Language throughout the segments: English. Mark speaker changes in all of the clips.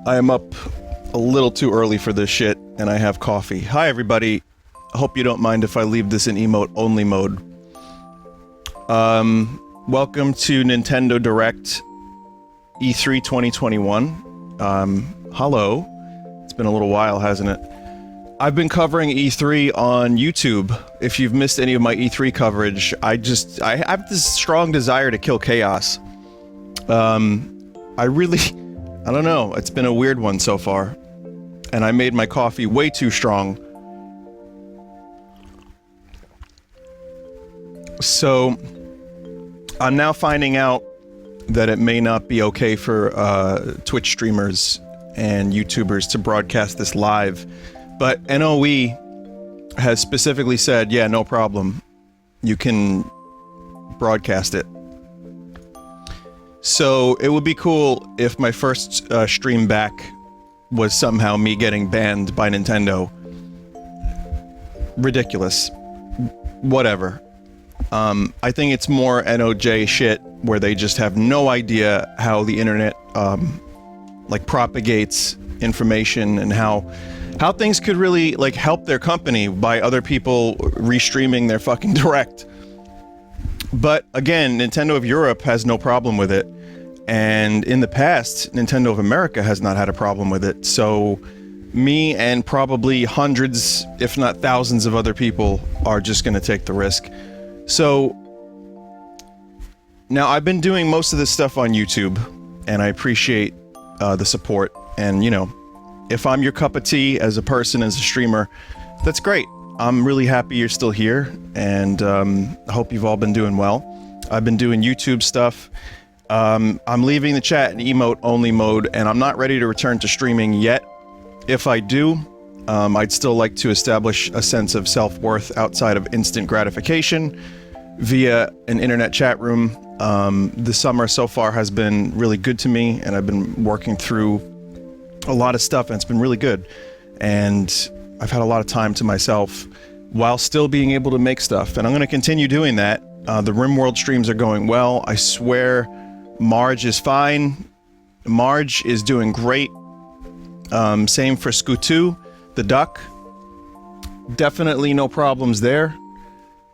Speaker 1: I am up a little too early for this shit, and I have coffee. Hi, everybody. I hope you don't mind if I leave this in emote-only mode. Welcome to Nintendo Direct E3 2021. Hello. It's been a little while, hasn't it? I've been covering E3 on YouTube. If you've missed any of my E3 coverage, I have this strong desire to kill chaos. I don't know, it's been a weird one so far. And I made my coffee way too strong. So, I'm now finding out that it may not be okay for Twitch streamers and YouTubers to broadcast this live. But NOE has specifically said, yeah, no problem. You can broadcast it. So it would be cool if my first stream back was somehow me getting banned by Nintendo. Ridiculous. Whatever. I think it's more NOJ shit where they just have no idea how the internet like propagates information and how things could really like help their company by other people restreaming their fucking direct. But again, Nintendo of Europe has no problem with it, and in the past, Nintendo of America has not had a problem with it. So me and probably hundreds, if not thousands of other people are just going to take the risk. So now I've been doing most of this stuff on YouTube, and I appreciate the support. And you know, if I'm your cup of tea as a person, as a streamer, that's great. I'm really happy you're still here, and I hope you've all been doing well. I've been doing YouTube stuff. I'm leaving the chat in emote-only mode, and I'm not ready to return to streaming yet. If I do, I'd still like to establish a sense of self-worth outside of instant gratification via an internet chat room. The summer so far has been really good to me, and I've been working through a lot of stuff, and it's been really good. And I've had a lot of time to myself while still being able to make stuff, and I'm going to continue doing that. The RimWorld streams are going well. I swear Marge is fine. Marge is doing great. Same for Scootu, the duck. Definitely no problems there.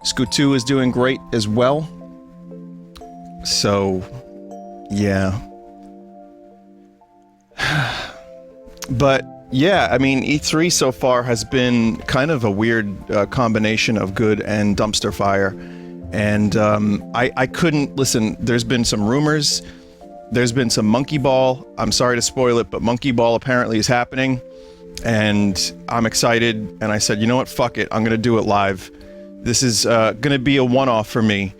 Speaker 1: Scootu is doing great as well. So, yeah. But yeah, I mean, E3 so far has been kind of a weird combination of good and dumpster fire. And I couldn't, listen, there's been some rumors, there's been some Monkey Ball. I'm sorry to spoil it, but Monkey Ball apparently is happening. And I'm excited, and I said, you know what, fuck it, I'm gonna do it live. This is gonna be a one-off for me.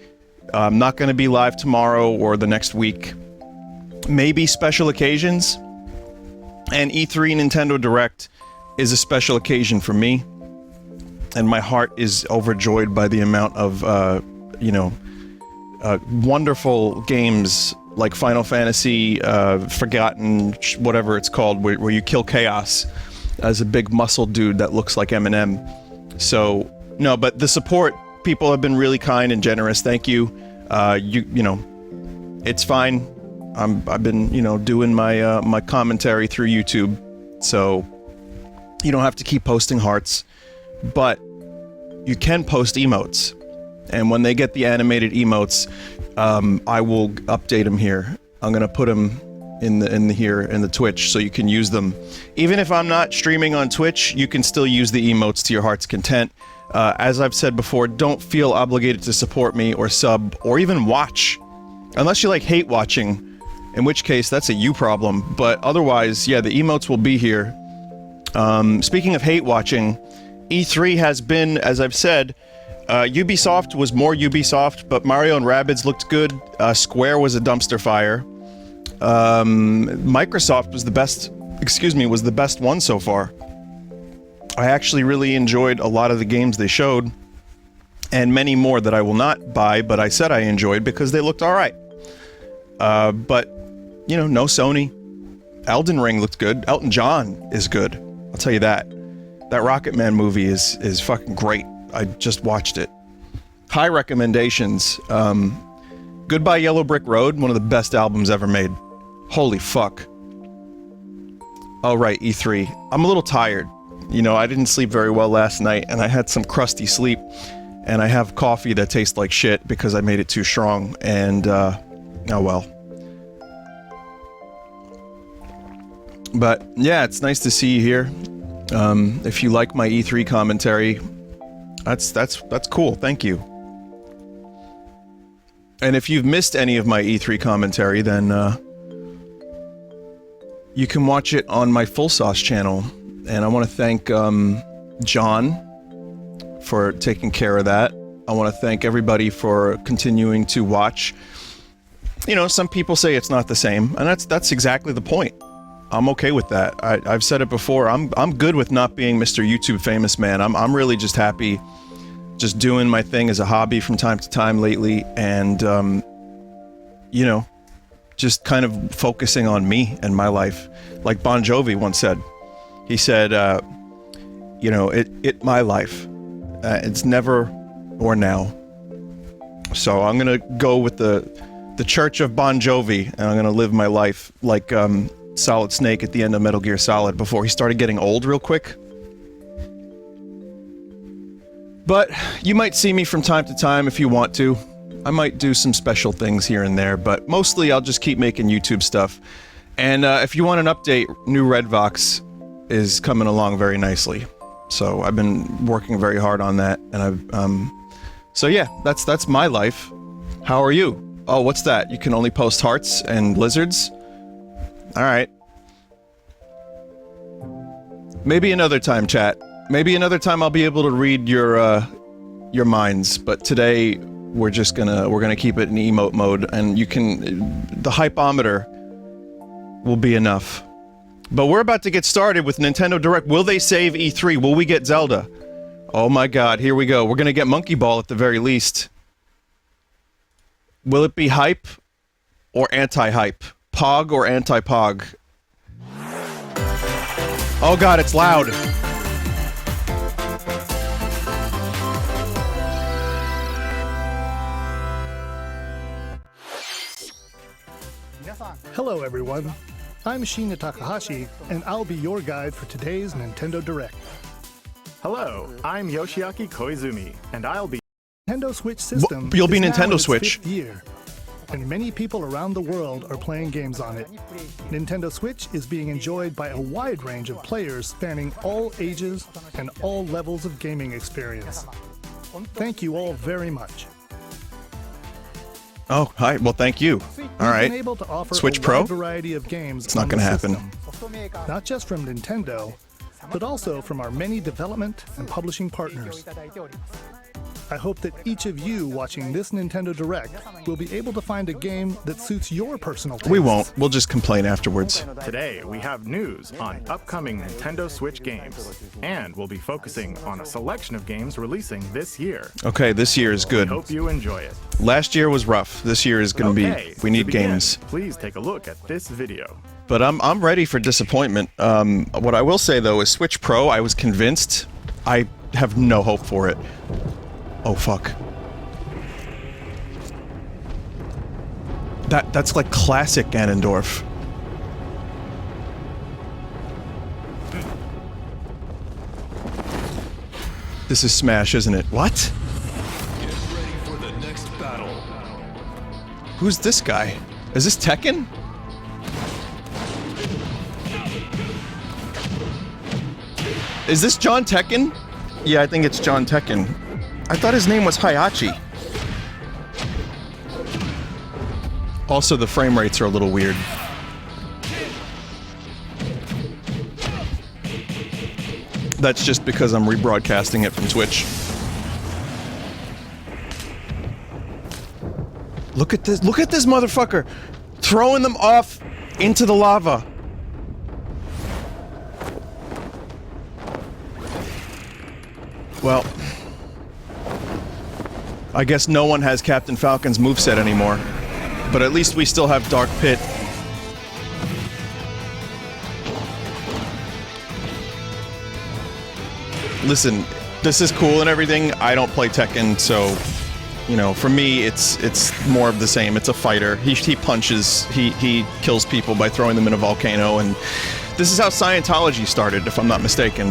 Speaker 1: I'm not gonna be live tomorrow or the next week. Maybe special occasions. And E3 Nintendo Direct is a special occasion for me, and my heart is overjoyed by the amount of, wonderful games like Final Fantasy, Forgotten, whatever it's called, where you kill chaos as a big muscle dude that looks like Eminem. So, no, but the support, people have been really kind and generous. Thank you. You know, it's fine. I've been, doing my my commentary through YouTube, so you don't have to keep posting hearts, but you can post emotes, and when they get the animated emotes, I will update them here. I'm gonna put them in the Twitch, so you can use them. Even if I'm not streaming on Twitch, you can still use the emotes to your heart's content. As I've said before, don't feel obligated to support me or sub or even watch, unless you hate watching. In which case, that's a you problem, but otherwise, yeah, the emotes will be here. Speaking of hate watching, E3 has been, as I've said, Ubisoft was more Ubisoft, but Mario and Rabbids looked good. Square was a dumpster fire. Microsoft was the best one so far. I actually really enjoyed a lot of the games they showed, and many more that I will not buy, but I said I enjoyed because they looked alright. But, no Sony. Elden Ring looked good. Elton John is good. I'll tell you that. That Rocket Man movie is fucking great. I just watched it. High recommendations. Goodbye Yellow Brick Road, one of the best albums ever made. Holy fuck. Oh, right, E3. I'm a little tired. You know, I didn't sleep very well last night, and I had some crusty sleep, and I have coffee that tastes like shit because I made it too strong, and, oh well. But, yeah, it's nice to see you here. If you like my E3 commentary, that's cool, thank you. And if you've missed any of my E3 commentary, then, you can watch it on my Full Sauce channel. And I want to thank, John for taking care of that. I want to thank everybody for continuing to watch. You know, some people say it's not the same, and that's exactly the point. I'm okay with that. I've said it before, I'm good with not being Mr. YouTube famous man. I'm really just happy just doing my thing as a hobby from time to time lately, and, you know, just kind of focusing on me and my life. Like Bon Jovi once said. He said, you know, it my life. It's never or now. So I'm gonna go with the Church of Bon Jovi, and I'm gonna live my life like, Solid Snake at the end of Metal Gear Solid before he started getting old real quick. But you might see me from time to time if you want to. I might do some special things here and there, but mostly I'll just keep making YouTube stuff. And if you want an update, new Redvox is coming along very nicely. So I've been working very hard on that, and I've so yeah, that's my life. How are you? Oh, what's that? You can only post hearts and lizards? Alright. Maybe another time, chat. Maybe another time I'll be able to read your minds, but today we're gonna keep it in emote mode, and you can, the hypometer will be enough. But we're about to get started with Nintendo Direct. Will they save E3? Will we get Zelda? Oh my god, here we go. We're gonna get Monkey Ball at the very least. Will it be hype or anti-hype? Pog or anti-pog? Oh god, it's loud.
Speaker 2: Hello everyone, I'm Shin Takahashi, and I'll be your guide for today's Nintendo Direct.
Speaker 3: Hello, I'm Yoshiaki Koizumi, and I'll be
Speaker 2: Nintendo Switch system
Speaker 1: You'll be
Speaker 2: is now
Speaker 1: Nintendo
Speaker 2: in its
Speaker 1: Switch.
Speaker 2: 5th year, and many people around the world are playing games on it. Nintendo Switch is being enjoyed by a wide range of players spanning all ages and all levels of gaming experience. Thank you all very much.
Speaker 1: Oh, hi. Well, thank you. All right.
Speaker 2: We've been able to offer
Speaker 1: Switch
Speaker 2: a
Speaker 1: Pro?
Speaker 2: wide variety of games.
Speaker 1: It's not
Speaker 2: on
Speaker 1: gonna
Speaker 2: the
Speaker 1: happen.
Speaker 2: system. Not just from Nintendo, but also from our many development and publishing partners. I hope that each of you watching this Nintendo Direct will be able to find a game that suits your personal taste.
Speaker 1: We won't. We'll just complain afterwards.
Speaker 3: Today, we have news on upcoming Nintendo Switch games, and we'll be focusing on a selection of games releasing this year.
Speaker 1: Okay, this year is good.
Speaker 3: Hope you enjoy it.
Speaker 1: Last year was rough. This year is gonna
Speaker 3: Okay,
Speaker 1: be... We need
Speaker 3: to begin,
Speaker 1: games.
Speaker 3: Please take a look at this video.
Speaker 1: But I'm ready for disappointment. What I will say, though, is Switch Pro, I was convinced. I have no hope for it. Oh, fuck. That's like classic Ganondorf. This is Smash, isn't it? What?
Speaker 4: Get ready for the next battle.
Speaker 1: Who's this guy? Is this Tekken? Is this John Tekken? Yeah, I think it's John Tekken. I thought his name was Hayachi. Also, the frame rates are a little weird. That's just because I'm rebroadcasting it from Twitch. Look at this motherfucker! Throwing them off into the lava. Well, I guess no one has Captain Falcon's moveset anymore. But at least we still have Dark Pit. Listen, this is cool and everything. I don't play Tekken, so, you know, for me, it's more of the same. It's a fighter. He punches, he kills people by throwing them in a volcano, and This is how Scientology started, if I'm not mistaken.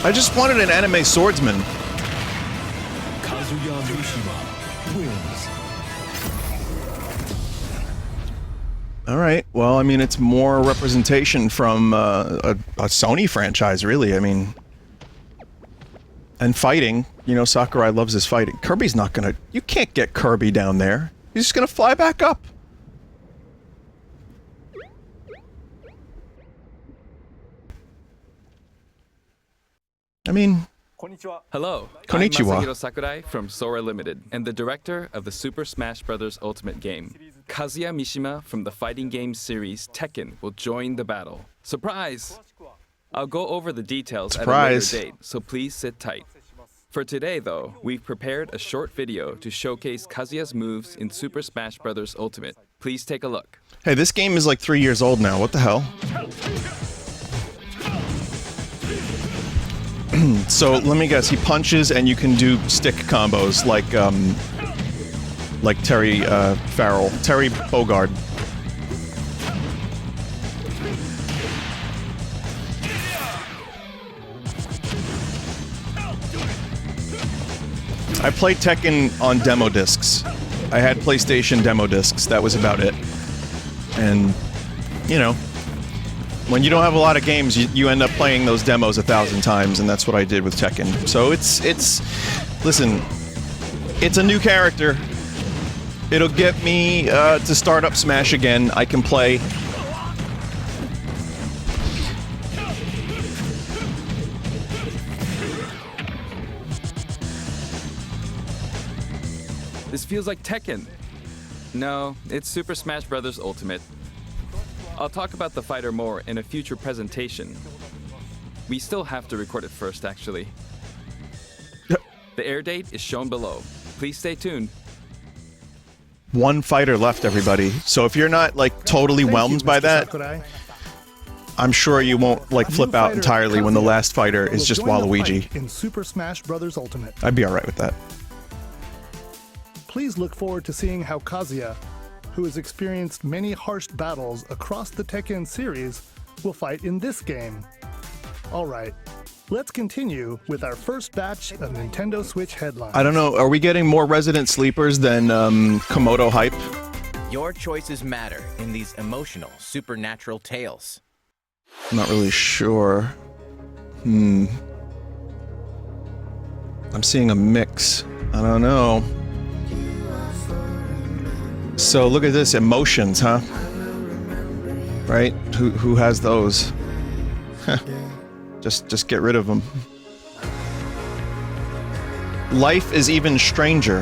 Speaker 1: I just wanted an anime swordsman.
Speaker 4: Kazuya Mishima wins.
Speaker 1: All right. Well, I mean, it's more representation from a Sony franchise, really. I mean, and fighting. You know, Sakurai loves his fighting. Kirby's not gonna... You can't get Kirby down there. He's just gonna fly back up. I mean...
Speaker 5: Hello,
Speaker 1: Konnichiwa.
Speaker 5: I'm Masahiro Sakurai from Sora Limited and the director of the Super Smash Bros. Ultimate game. Kazuya Mishima from the fighting game series Tekken will join the battle. Surprise! I'll go over the details at a later date, so please sit tight. For today, though, we've prepared a short video to showcase Kazuya's moves in Super Smash Bros. Ultimate. Please take a look.
Speaker 1: Hey, this game is like 3 years old now. What the hell? So let me guess. He punches, and you can do stick combos like Terry Terry Bogard. I played Tekken on demo discs. I had PlayStation demo discs. That was about it. And, you know, when you don't have a lot of games, you end up playing those demos 1,000 times, and that's what I did with Tekken. So listen, it's a new character. It'll get me to start up Smash again. I can play.
Speaker 5: This feels like Tekken. No, it's Super Smash Bros. Ultimate. I'll talk about the fighter more in a future presentation. We still have to record it first, actually. The air date is shown below. Please stay tuned.
Speaker 1: One fighter left, everybody. So if you're not, like, totally whelmed by that, I'm sure you won't, like, flip out entirely when the last fighter is just Waluigi.
Speaker 2: In Super Smash Bros. Ultimate.
Speaker 1: I'd be alright with that.
Speaker 2: Please look forward to seeing how Kazuya, who has experienced many harsh battles across the Tekken series, will fight in this game. Alright, let's continue with our first batch of Nintendo Switch headlines.
Speaker 1: I don't know, are we getting more Resident Sleepers than Komodo hype?
Speaker 6: Your choices matter in these emotional, supernatural tales.
Speaker 1: I'm not really sure. I'm seeing a mix. I don't know. So look at this, emotions, huh? Right? Who has those? Just get rid of them. Life is even stranger.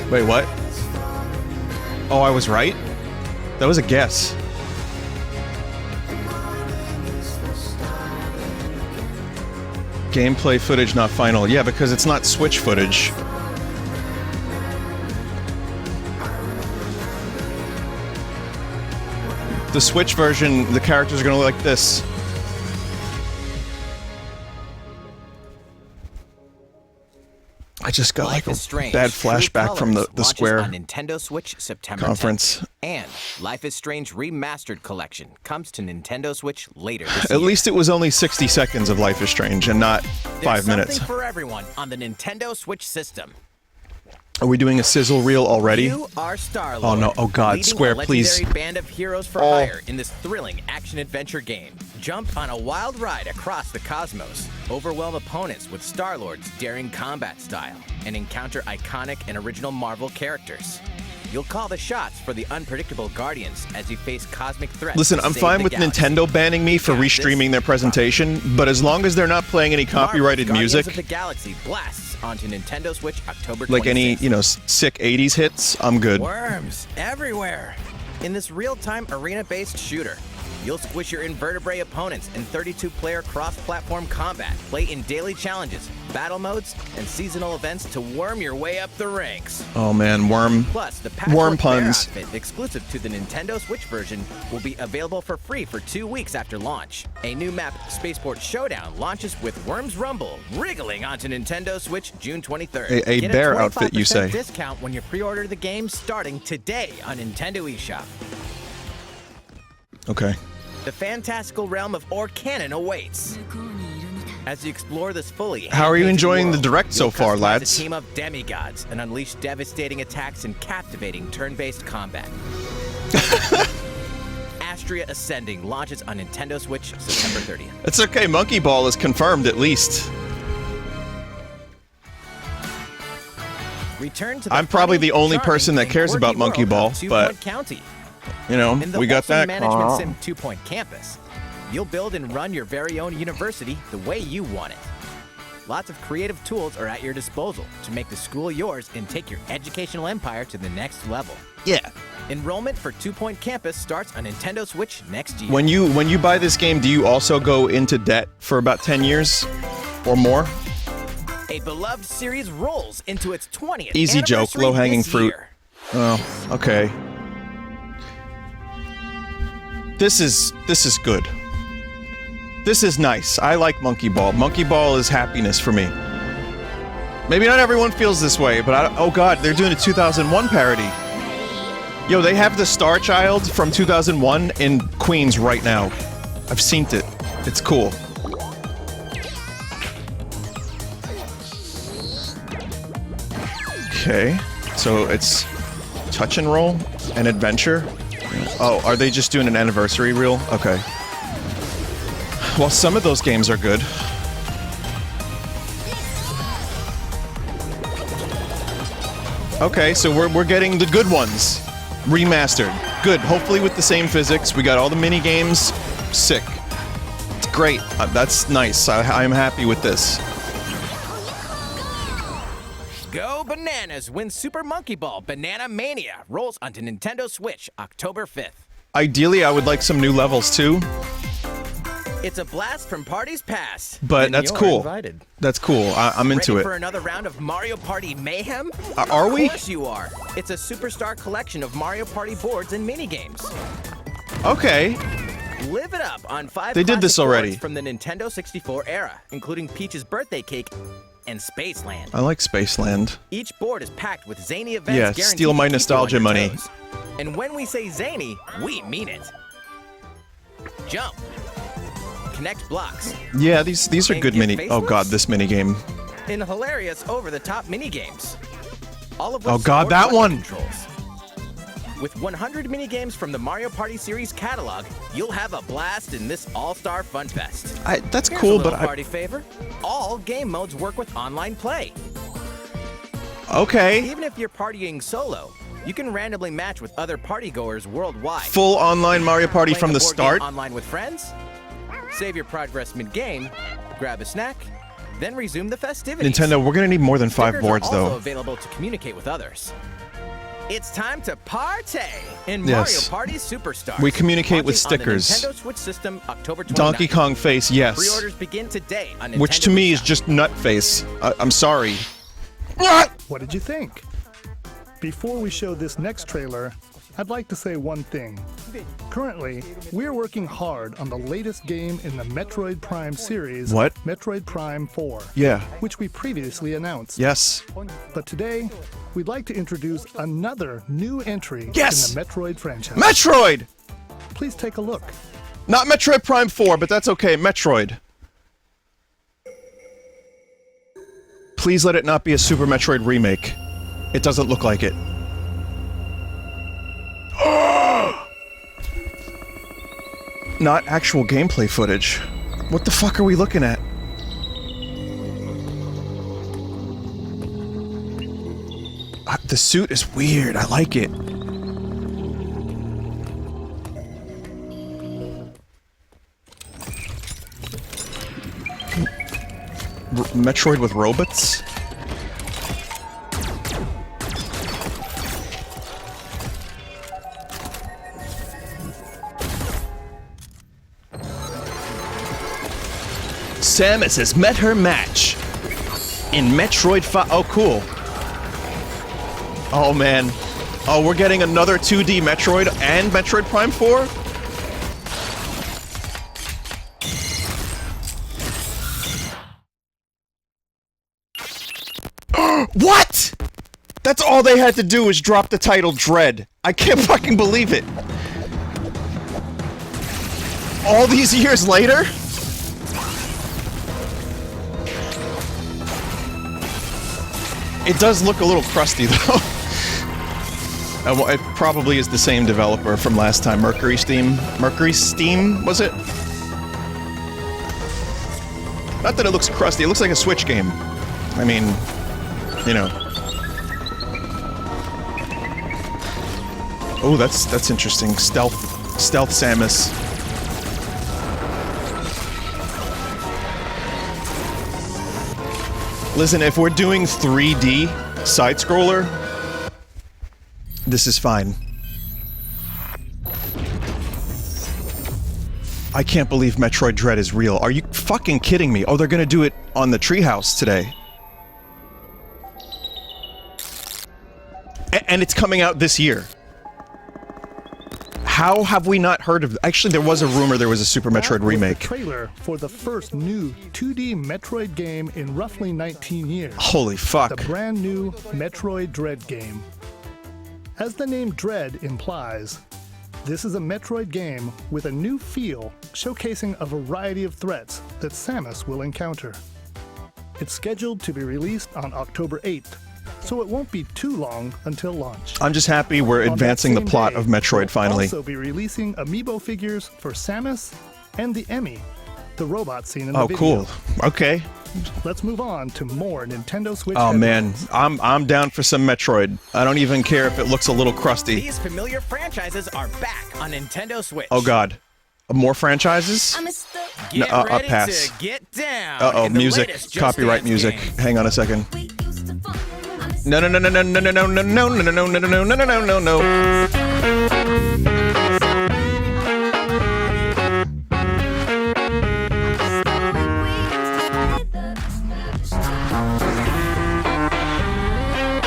Speaker 1: Wait, what? Oh, I was right? That was a guess. Gameplay footage not final. Yeah, because it's not Switch footage. The Switch version, the characters are gonna look like this. I just got like a bad flashback from the Square
Speaker 6: on Nintendo Switch September
Speaker 1: conference.
Speaker 6: 10th. And Life is Strange Remastered Collection comes to Nintendo Switch later this
Speaker 1: At
Speaker 6: year.
Speaker 1: least it was only 60 seconds of Life is Strange and not 5 minutes.
Speaker 6: There's something for everyone on the Nintendo Switch system.
Speaker 1: Are we doing a sizzle reel already?
Speaker 6: You are Star-Lord.
Speaker 1: Oh no, oh god,
Speaker 6: leading
Speaker 1: Square,
Speaker 6: a
Speaker 1: please.
Speaker 6: legendary band of heroes for hire in this thrilling action-adventure game. Jump on a wild ride across the cosmos, overwhelm opponents with Star-Lord's daring combat style, and encounter iconic and original Marvel characters. You'll call the shots for the unpredictable Guardians as you face cosmic threats.
Speaker 1: Listen, I'm fine with Nintendo banning me for restreaming their presentation, but as long as they're not playing any copyrighted music,
Speaker 6: Guardians of the Galaxy blasts onto Nintendo Switch October 26th.
Speaker 1: like any, you know, sick 80s hits, I'm good.
Speaker 6: Worms everywhere in this real-time arena-based shooter. You'll squish your invertebrate opponents in 32-player cross-platform combat, play in daily challenges, battle modes, and seasonal events to worm your way up the ranks.
Speaker 1: Oh man, worm.
Speaker 6: Plus, the
Speaker 1: Worm
Speaker 6: Patchwork Bear
Speaker 1: puns.
Speaker 6: outfit exclusive to the Nintendo Switch version will be available for free for 2 weeks after launch. A new map, Spaceport Showdown, launches with Worms Rumble, wriggling onto Nintendo Switch June 23rd.
Speaker 1: A
Speaker 6: Get
Speaker 1: bear
Speaker 6: 25%
Speaker 1: outfit, you say?
Speaker 6: discount when you pre-order the game starting today on Nintendo eShop.
Speaker 1: Okay.
Speaker 6: The fantastical realm of Orcanon awaits. As you explore this fully,
Speaker 1: How are you
Speaker 6: hand-painted
Speaker 1: enjoying the
Speaker 6: world,
Speaker 1: direct so
Speaker 6: you'll
Speaker 1: far,
Speaker 6: customize
Speaker 1: lads?
Speaker 6: A team of demigods and unleash devastating attacks and captivating turn-based combat. Astria Ascending launches on Nintendo Switch September 30th.
Speaker 1: It's okay, Monkey Ball is confirmed at least.
Speaker 6: Return to the
Speaker 1: I'm probably
Speaker 6: funny,
Speaker 1: the only
Speaker 6: charming,
Speaker 1: person that
Speaker 6: and
Speaker 1: cares
Speaker 6: quirky
Speaker 1: about Monkey
Speaker 6: world
Speaker 1: Ball,
Speaker 6: of Two
Speaker 1: but
Speaker 6: Point County.
Speaker 1: you know,
Speaker 6: In the
Speaker 1: we got
Speaker 6: wholesome
Speaker 1: that.
Speaker 6: management sim 2 Point Campus, you'll build and run your very own university the way you want it. Lots of creative tools are at your disposal to make the school yours and take your educational empire to the next level.
Speaker 1: Yeah.
Speaker 6: Enrollment for 2 Point Campus starts on Nintendo Switch next year.
Speaker 1: When you buy this game, do you also go into debt for about 10 years or more?
Speaker 6: A beloved series rolls into its 20th
Speaker 1: Easy joke,
Speaker 6: anniversary
Speaker 1: low-hanging
Speaker 6: this
Speaker 1: fruit.
Speaker 6: year.
Speaker 1: Oh, okay. This is good. This is nice. I like Monkey Ball. Monkey Ball is happiness for me. Maybe not everyone feels this way, but oh god, they're doing a 2001 parody. Yo, they have the Star Child from 2001 in Queens right now. I've seen it. It's cool. Okay, so it's touch and roll and adventure. Oh, are they just doing an anniversary reel? Okay. Well, some of those games are good. Okay, so we're getting the good ones. Remastered. Good. Hopefully with the same physics. We got all the mini games. Sick. It's great. That's nice. I'm happy with this.
Speaker 6: Go Bananas wins Super Monkey Ball Banana Mania rolls onto Nintendo Switch October 5th.
Speaker 1: Ideally, I would like some new levels too,
Speaker 6: It's a blast from parties past.
Speaker 1: but
Speaker 6: and
Speaker 1: that's
Speaker 6: you're
Speaker 1: cool.
Speaker 6: Invited.
Speaker 1: That's cool. I'm into
Speaker 6: Ready
Speaker 1: it.
Speaker 6: for another round of Mario Party Mayhem?
Speaker 1: Are we?
Speaker 6: Of course you are. It's a superstar collection of Mario Party boards and minigames.
Speaker 1: Okay.
Speaker 6: Live it up on 5
Speaker 1: They did this
Speaker 6: classic
Speaker 1: already.
Speaker 6: boards from the Nintendo 64 era, including Peach's Birthday Cake and Spaceland.
Speaker 1: I like Spaceland.
Speaker 6: Each board is packed with zany events
Speaker 1: Yeah,
Speaker 6: guaranteed
Speaker 1: steal my
Speaker 6: to keep you on
Speaker 1: nostalgia
Speaker 6: your
Speaker 1: money.
Speaker 6: toes. And when we say zany, we mean it. Jump. Connect blocks.
Speaker 1: Yeah, these are
Speaker 6: And
Speaker 1: good
Speaker 6: get
Speaker 1: mini. Oh god,
Speaker 6: faceless?
Speaker 1: this mini game.
Speaker 6: In hilarious over-the-top minigames. All of which
Speaker 1: Oh god,
Speaker 6: support
Speaker 1: that
Speaker 6: button
Speaker 1: one.
Speaker 6: Controls. With 100 minigames from the Mario Party series catalog, you'll have a blast in this all-star fun fest.
Speaker 1: That's
Speaker 6: Here's
Speaker 1: cool,
Speaker 6: a
Speaker 1: but
Speaker 6: little party favor. All game modes work with online play.
Speaker 1: okay.
Speaker 6: Even if you're partying solo, you can randomly match with other partygoers worldwide.
Speaker 1: Full online Mario Party
Speaker 6: Playing
Speaker 1: from
Speaker 6: a
Speaker 1: the
Speaker 6: board
Speaker 1: start.
Speaker 6: game online with friends, save your progress mid-game, grab a snack, then resume the festivities.
Speaker 1: Nintendo, we're gonna need more than 5
Speaker 6: Stickers
Speaker 1: boards
Speaker 6: are also
Speaker 1: though.
Speaker 6: available to communicate with others. It's time to partay in
Speaker 1: Yes.
Speaker 6: Mario Party Superstars.
Speaker 1: We communicate with
Speaker 6: Launching on the
Speaker 1: stickers.
Speaker 6: Nintendo Switch system October 29th.
Speaker 1: Donkey Kong face, yes.
Speaker 6: Pre-orders begin today on Nintendo
Speaker 1: Which to me is
Speaker 6: eShop.
Speaker 1: just nut face. I'm sorry.
Speaker 2: What did you think? Before we show this next trailer, I'd like to say one thing. Currently, we're working hard on the latest game in the Metroid Prime series,
Speaker 1: What?
Speaker 2: Metroid Prime 4,
Speaker 1: Yeah.
Speaker 2: which we previously announced.
Speaker 1: Yes.
Speaker 2: But today, we'd like to introduce another new entry
Speaker 1: Yes!
Speaker 2: in the Metroid franchise.
Speaker 1: Metroid!
Speaker 2: Please take a look.
Speaker 1: Not Metroid Prime 4, but that's okay. Metroid. Please let it not be a Super Metroid remake. It doesn't look like it. Not actual gameplay footage. What the fuck are we looking at? The suit is weird. I like it. Metroid with robots? Samus has met her match in Metroid 5. Oh, cool. Oh, man. Oh, we're getting another 2D Metroid and Metroid Prime 4? What?! That's all they had to do was drop the title Dread. I can't fucking believe it. All these years later? It does look a little crusty, though. Well, it probably is the same developer from last time. Mercury Steam, was it? Not that it looks crusty, it looks like a Switch game. I mean, you know. Oh, that's interesting. Stealth Samus. Listen, if we're doing 3D side-scroller, this is fine. I can't believe Metroid Dread is real. Are you fucking kidding me? Oh, they're gonna do it on the Treehouse today. And it's coming out this year. How have we not heard of... Actually, there was a rumor there was a Super Metroid remake.
Speaker 2: The trailer for the first new 2D Metroid game in roughly 19 years.
Speaker 1: Holy fuck.
Speaker 2: The brand new Metroid Dread game. As the name Dread implies, this is a Metroid game with a new feel, showcasing a variety of threats that Samus will encounter. It's scheduled to be released on October 8th, so it won't be too long until launch.
Speaker 1: I'm just happy we're advancing the plot of Metroid finally.
Speaker 2: We'll also be releasing amiibo figures for Samus and the Emmy, the robot seen in the
Speaker 1: video.
Speaker 2: video.
Speaker 1: Cool. Okay.
Speaker 2: Let's move on to more Nintendo Switch.
Speaker 1: Oh man,
Speaker 2: headlines.
Speaker 1: I'm down for some Metroid. I don't even care if it looks a little crusty.
Speaker 6: These familiar franchises are back on Nintendo Switch.
Speaker 1: Oh god. More franchises?
Speaker 6: Get
Speaker 1: I'll
Speaker 6: ready
Speaker 1: pass.
Speaker 6: to get down.
Speaker 1: Uh-oh,
Speaker 6: in the
Speaker 1: music.
Speaker 6: latest Just
Speaker 1: Copyright
Speaker 6: Dance
Speaker 1: music.
Speaker 6: game.
Speaker 1: Hang on a second. No, no, no, no, no, no, no, no, no, no, no, no, no, no, no, no, no, no, no.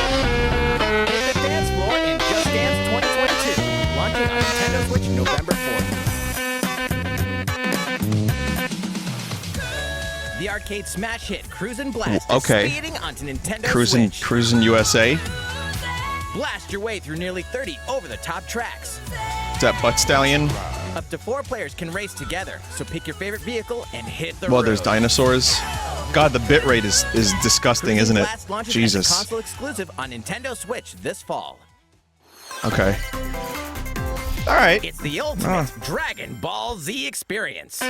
Speaker 6: Hit the dance floor in Just Dance 2022, launching on Nintendo Switch November 4th. The arcade smash hit Cruis'n Blast
Speaker 1: Okay.
Speaker 6: is speeding onto Nintendo Switch.
Speaker 1: Cruis'n USA.
Speaker 6: Blast your way through nearly 30 over-the-top tracks.
Speaker 1: Is that Butt Stallion?
Speaker 6: Up to 4 players can race together, so pick your favorite vehicle and hit the road.
Speaker 1: Well, there's dinosaurs. God, the bitrate is disgusting,
Speaker 6: Cruis'n
Speaker 1: isn't it?
Speaker 6: Blast launches as a
Speaker 1: Jesus.
Speaker 6: console exclusive on Nintendo Switch this fall.
Speaker 1: Okay. All right.
Speaker 6: It's the ultimate Dragon Ball Z experience.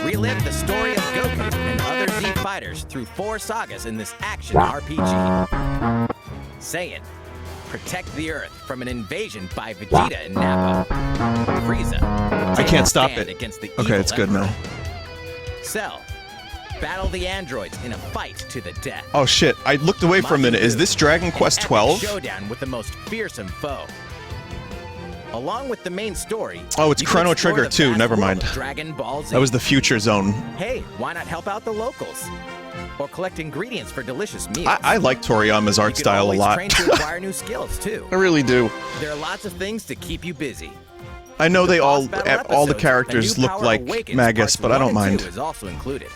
Speaker 6: Relive the story of Goku and other Z fighters through 4 sagas in this action RPG. Saiyan, protect the Earth from an invasion by Vegeta and Nappa. Frieza,
Speaker 1: I can't stop
Speaker 6: stand
Speaker 1: it.
Speaker 6: against the
Speaker 1: Okay,
Speaker 6: evil
Speaker 1: it's good
Speaker 6: Emperor.
Speaker 1: now.
Speaker 6: Cell, battle the androids in a fight to the death.
Speaker 1: Oh shit, I looked away for a minute. Is this Dragon Quest
Speaker 6: An epic
Speaker 1: 12?
Speaker 6: showdown with the most fearsome foe. Along with the main story.
Speaker 1: Oh, it's
Speaker 6: you can
Speaker 1: Chrono
Speaker 6: explore
Speaker 1: Trigger
Speaker 6: the
Speaker 1: too,
Speaker 6: vast
Speaker 1: never
Speaker 6: world
Speaker 1: mind.
Speaker 6: of Dragon Ball Z.
Speaker 1: That was the future zone.
Speaker 6: Hey, why not help out the locals? Or collect ingredients for delicious meals.
Speaker 1: I like Toriyama's art
Speaker 6: You can
Speaker 1: style a
Speaker 6: always
Speaker 1: lot.
Speaker 6: train to acquire new skills too.
Speaker 1: I really do.
Speaker 6: There are lots of things to keep you busy.
Speaker 1: I know they all
Speaker 6: Boss battle
Speaker 1: all the
Speaker 6: episodes,
Speaker 1: characters
Speaker 6: A New
Speaker 1: look
Speaker 6: Power
Speaker 1: like
Speaker 6: Awakens
Speaker 1: Magus,
Speaker 6: Parts
Speaker 1: but I don't
Speaker 6: 1 and
Speaker 1: mind.
Speaker 6: 2 is also included.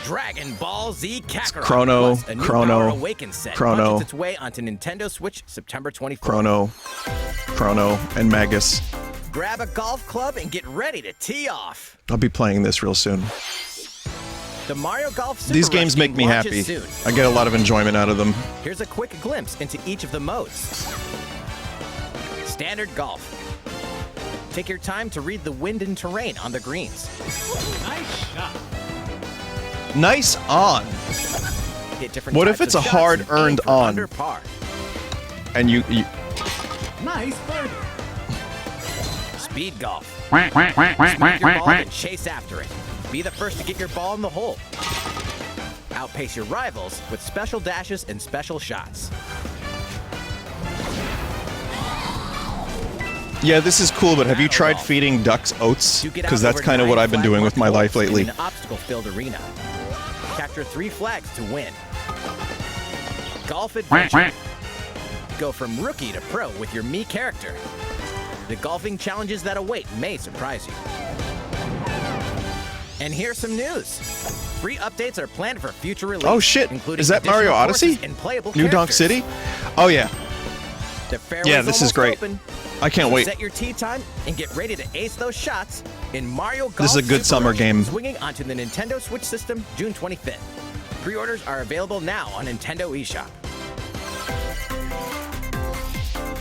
Speaker 6: Dragon Ball Z Kakarot
Speaker 1: Chrono,
Speaker 6: plus a New
Speaker 1: Chrono,
Speaker 6: Power Awakens set
Speaker 1: Chrono.
Speaker 6: launches its way onto Nintendo Switch September 24th.
Speaker 1: Chrono, and Magus.
Speaker 6: Grab a golf club and get ready to tee off.
Speaker 1: I'll be playing this real soon.
Speaker 6: The Mario Golf Super
Speaker 1: These games
Speaker 6: Rush
Speaker 1: make
Speaker 6: game
Speaker 1: me
Speaker 6: launches
Speaker 1: happy.
Speaker 6: soon.
Speaker 1: I get a lot of enjoyment out of them.
Speaker 6: Here's a quick glimpse into each of the modes. Standard golf. Take your time to read the wind and terrain on the greens.
Speaker 1: Nice on.
Speaker 6: Hit different
Speaker 1: What if
Speaker 6: types
Speaker 1: it's
Speaker 6: of
Speaker 1: a
Speaker 6: shots
Speaker 1: hard
Speaker 6: and aim
Speaker 1: earned
Speaker 6: for
Speaker 1: on?
Speaker 6: Under par.
Speaker 1: And you
Speaker 4: Nice birdie.
Speaker 6: Speed golf. Smack your ball and chase after it. Be the first to get your ball in the hole. Outpace your rivals with special dashes and special shots.
Speaker 1: Yeah, this is cool, but have you tried feeding ducks oats? Because that's kind of what I've been doing with my life lately.
Speaker 6: In an obstacle-filled arena. Capture 3 flags to win. Golf adventure. Go from rookie to pro with your Mii character. The golfing challenges that await may surprise you. And here's some news. 3 updates are planned for future release.
Speaker 1: Oh shit!
Speaker 6: Including
Speaker 1: Is that Mario
Speaker 6: additional
Speaker 1: Odyssey?
Speaker 6: courses and playable
Speaker 1: New Donk
Speaker 6: characters.
Speaker 1: City? Oh yeah.
Speaker 6: The fairway's
Speaker 1: Yeah, this is
Speaker 6: almost
Speaker 1: great.
Speaker 6: open.
Speaker 1: I can't
Speaker 6: So
Speaker 1: wait.
Speaker 6: Set your tee time and get ready to ace those shots in Mario Golf
Speaker 1: This is a good
Speaker 6: Super
Speaker 1: summer
Speaker 6: Rush,
Speaker 1: game.
Speaker 6: Swinging onto the Nintendo Switch system June 25th. Pre-orders are available now on Nintendo eShop.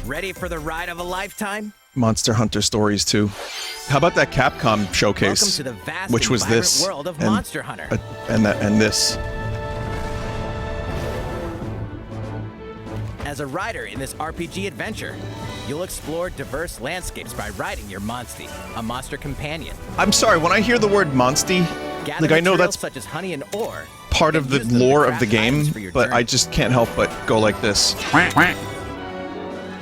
Speaker 6: Ready for the ride of a lifetime?
Speaker 1: Monster Hunter Stories 2. How about that Capcom showcase?
Speaker 6: Welcome to the vast
Speaker 1: which
Speaker 6: and
Speaker 1: was
Speaker 6: vibrant
Speaker 1: this
Speaker 6: world of
Speaker 1: and,
Speaker 6: Monster Hunter.
Speaker 1: and this.
Speaker 6: As a rider in this RPG adventure, you'll explore diverse landscapes by riding your Monstie, a monster companion.
Speaker 1: I'm sorry, when I hear the word Monstie,
Speaker 6: Gather
Speaker 1: like I know
Speaker 6: materials
Speaker 1: that's
Speaker 6: such as honey and ore.
Speaker 1: part of
Speaker 6: and
Speaker 1: the
Speaker 6: use them to
Speaker 1: lore of
Speaker 6: craft
Speaker 1: the game,
Speaker 6: items for your
Speaker 1: but I
Speaker 6: journey.
Speaker 1: just can't help but go like this.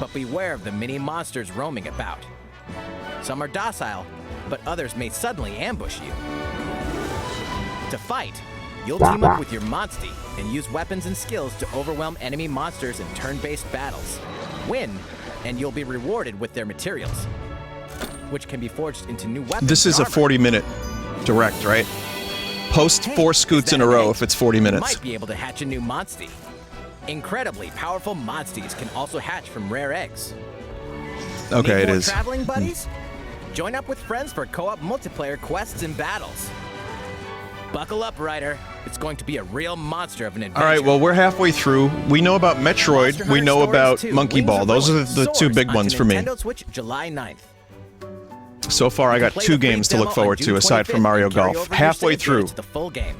Speaker 6: But beware of the many monsters roaming about. Some are docile, but others may suddenly ambush you. To fight, you'll team up with your Monstie and use weapons and skills to overwhelm enemy monsters in turn-based battles. Win, and you'll be rewarded with their materials, which can be forged into new weapons.
Speaker 1: This is a
Speaker 6: and armor.
Speaker 1: 40-minute direct, right? Post
Speaker 6: Hey,
Speaker 1: 4
Speaker 6: is
Speaker 1: scoots
Speaker 6: that
Speaker 1: in a row
Speaker 6: right?
Speaker 1: if it's 40
Speaker 6: You
Speaker 1: minutes.
Speaker 6: might be able to hatch a new Monstie. Incredibly powerful Monsties can also hatch from rare eggs.
Speaker 1: Okay,
Speaker 6: Need
Speaker 1: it
Speaker 6: more
Speaker 1: is.
Speaker 6: traveling buddies? Join up with friends for co-op multiplayer quests and battles. Buckle up, Ryder. It's going to be a real monster of an adventure.
Speaker 1: All right, well, we're halfway through. We know about Metroid.
Speaker 6: Monster
Speaker 1: We
Speaker 6: Hunter
Speaker 1: know
Speaker 6: Stories
Speaker 1: about
Speaker 6: 2,
Speaker 1: Monkey
Speaker 6: Wings
Speaker 1: Ball.
Speaker 6: of
Speaker 1: Those are
Speaker 6: Ruin
Speaker 1: the two
Speaker 6: soars
Speaker 1: big
Speaker 6: onto
Speaker 1: ones for me.
Speaker 6: Nintendo Switch July 9th.
Speaker 1: So far, I got
Speaker 6: Play
Speaker 1: 2
Speaker 6: the free
Speaker 1: games to
Speaker 6: demo
Speaker 1: look forward
Speaker 6: on
Speaker 1: to
Speaker 6: June
Speaker 1: aside from
Speaker 6: 25th
Speaker 1: Mario
Speaker 6: and carry
Speaker 1: Golf.
Speaker 6: over your
Speaker 1: Halfway
Speaker 6: save
Speaker 1: through.
Speaker 6: data to the full game.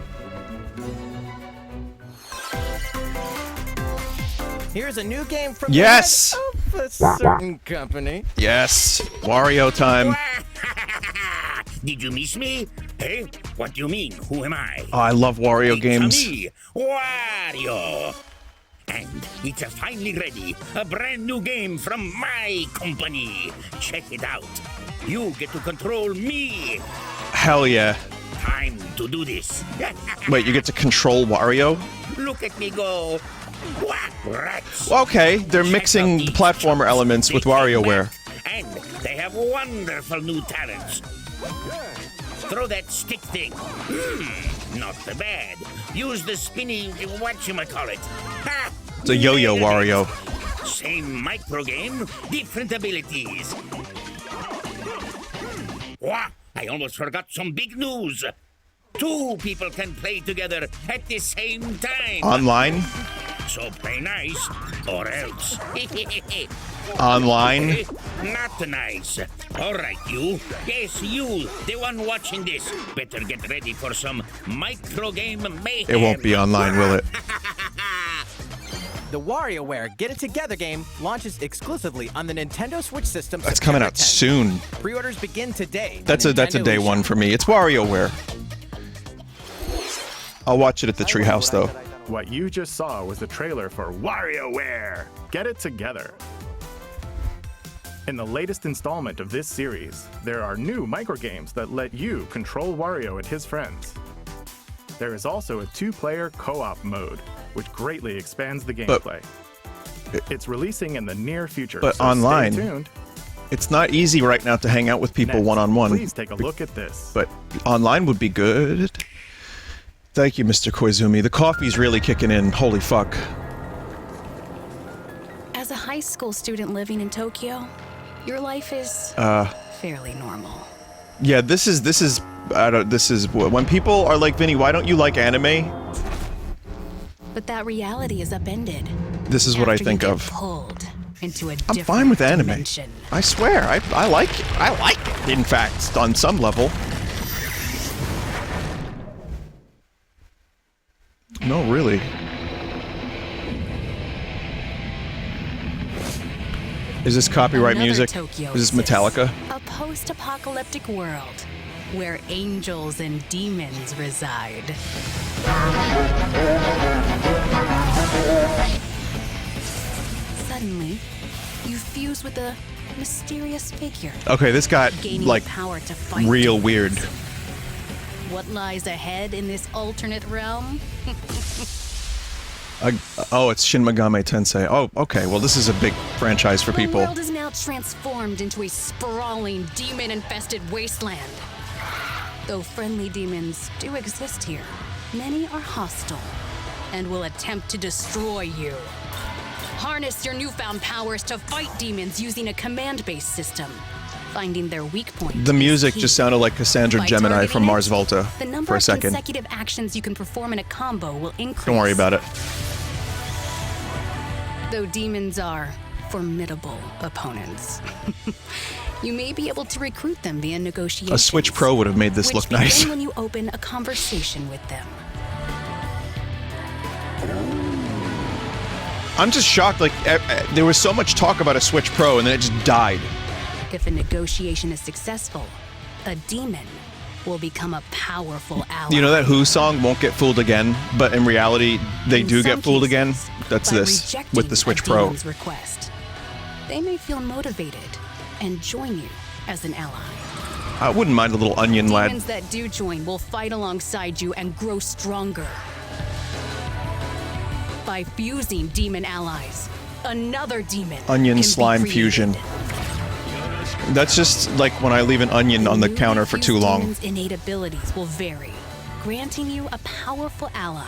Speaker 6: Here's a new game from
Speaker 1: Yes!
Speaker 6: the head of a certain company.
Speaker 1: Yes, Wario time.
Speaker 7: Did you miss me? Hey, what do you mean? Who am I?
Speaker 1: Oh, I love Wario
Speaker 7: It's
Speaker 1: games.
Speaker 7: me, Wario. And it's finally ready. A brand new game from my company. Check it out. You get to control me.
Speaker 1: Hell yeah.
Speaker 7: Time to do this.
Speaker 1: Wait, you get to control Wario?
Speaker 7: Look at me go. Whack, rats.
Speaker 1: Okay, they're mixing
Speaker 7: Check out these
Speaker 1: platformer elements with
Speaker 7: They can
Speaker 1: WarioWare.
Speaker 7: map, and they have wonderful new talents. Throw that stick thing. Not so bad. Use the spinny whatchamacallit. Ha!
Speaker 1: It's a yo-yo
Speaker 7: Nailed it.
Speaker 1: Wario.
Speaker 7: Same micro game, different abilities. Wah! I almost forgot some big news. 2 people can play together at the same time.
Speaker 1: Online?
Speaker 7: So play nice, or else.
Speaker 1: Online?
Speaker 7: Not nice. All right, you. Yes, you, the one watching this. Better get ready for some micro game mayhem.
Speaker 1: It won't be online, will it?
Speaker 6: The WarioWare Get It Together game launches exclusively on the Nintendo Switch system.
Speaker 1: That's coming
Speaker 6: September
Speaker 1: out
Speaker 6: 10th.
Speaker 1: Soon.
Speaker 6: Pre-orders begin today. on
Speaker 1: That's a
Speaker 6: Nintendo
Speaker 1: day
Speaker 6: eShop.
Speaker 1: one for me. It's WarioWare. I'll watch it at the Treehouse though.
Speaker 3: What you just saw was the trailer for WarioWare Get It Together. In the latest installment of this series, there are new microgames that let you control Wario and his friends. There is also a 2-player co-op mode, which greatly expands the
Speaker 1: But-
Speaker 3: gameplay. It's releasing in the near future,
Speaker 1: But
Speaker 3: so
Speaker 1: online,
Speaker 3: stay tuned.
Speaker 1: It's not easy right now to hang out with people
Speaker 3: Next,
Speaker 1: one-on-one.
Speaker 3: Please take a look at this.
Speaker 1: But online would be good. Thank you, Mr. Koizumi. The coffee's really kicking in. Holy fuck.
Speaker 8: As a high school student living in Tokyo, your life is fairly normal.
Speaker 1: Yeah, this is when people are like, Vinny, why don't you like anime?
Speaker 8: But that reality is upended.
Speaker 1: This is what I
Speaker 8: after you
Speaker 1: think
Speaker 8: get
Speaker 1: of.
Speaker 8: Pulled into a
Speaker 1: I'm
Speaker 8: different
Speaker 1: fine with anime.
Speaker 8: dimension.
Speaker 1: I swear, I like it. I like it. In fact, on some level. No, really. Is this copyright
Speaker 8: Another
Speaker 1: music?
Speaker 8: Tokyo
Speaker 1: Is this Metallica?
Speaker 8: A post-apocalyptic world where angels and demons reside. Suddenly, you fuse with a mysterious figure.
Speaker 1: Okay, this got
Speaker 8: Gaining
Speaker 1: like
Speaker 8: power to fight
Speaker 1: real
Speaker 8: demons.
Speaker 1: weird.
Speaker 8: What lies ahead in this alternate realm?
Speaker 1: Oh, it's Shin Megami Tensei. Oh, okay. Well, this is a big franchise for people.
Speaker 8: The world is now transformed into a sprawling, demon-infested wasteland. Though friendly demons do exist here, many are hostile and will attempt to destroy you. Harness your newfound powers to fight demons using a command-based system, finding their weak point.
Speaker 1: The music
Speaker 8: is
Speaker 1: just
Speaker 8: key.
Speaker 1: sounded like Cassandra
Speaker 8: By
Speaker 1: Gemini
Speaker 8: targeting
Speaker 1: from
Speaker 8: it,
Speaker 1: Mars Volta
Speaker 8: the number
Speaker 1: for a
Speaker 8: of
Speaker 1: second.
Speaker 8: consecutive actions you can perform in a combo will increase.
Speaker 1: Don't worry about it.
Speaker 8: Though demons are formidable opponents, you may be able to recruit them via negotiations.
Speaker 1: A Switch Pro would have made this
Speaker 8: which
Speaker 1: look nice.
Speaker 8: begin when you open a conversation with them.
Speaker 1: I'm just shocked. Like, there was so much talk about a Switch Pro, and then it just died.
Speaker 8: If a negotiation is successful, a demon will become a powerful ally.
Speaker 1: You know that Who song, Won't Get Fooled Again? But in reality, they
Speaker 8: In
Speaker 1: do
Speaker 8: some
Speaker 1: get fooled again.
Speaker 8: cases,
Speaker 1: That's
Speaker 8: by
Speaker 1: this,
Speaker 8: rejecting
Speaker 1: with the Switch
Speaker 8: a
Speaker 1: Pro.
Speaker 8: demon's request, they may feel motivated and join you as an ally.
Speaker 1: I wouldn't mind a little onion lad.
Speaker 8: Demons that do join will fight alongside you and grow stronger. By fusing demon allies, another demon
Speaker 1: Onion
Speaker 8: can be
Speaker 1: slime
Speaker 8: created.
Speaker 1: fusion. That's just like when I leave an onion on the
Speaker 8: Newly
Speaker 1: counter for
Speaker 8: fused
Speaker 1: too long.
Speaker 8: demons' innate abilities will vary, granting you a powerful ally,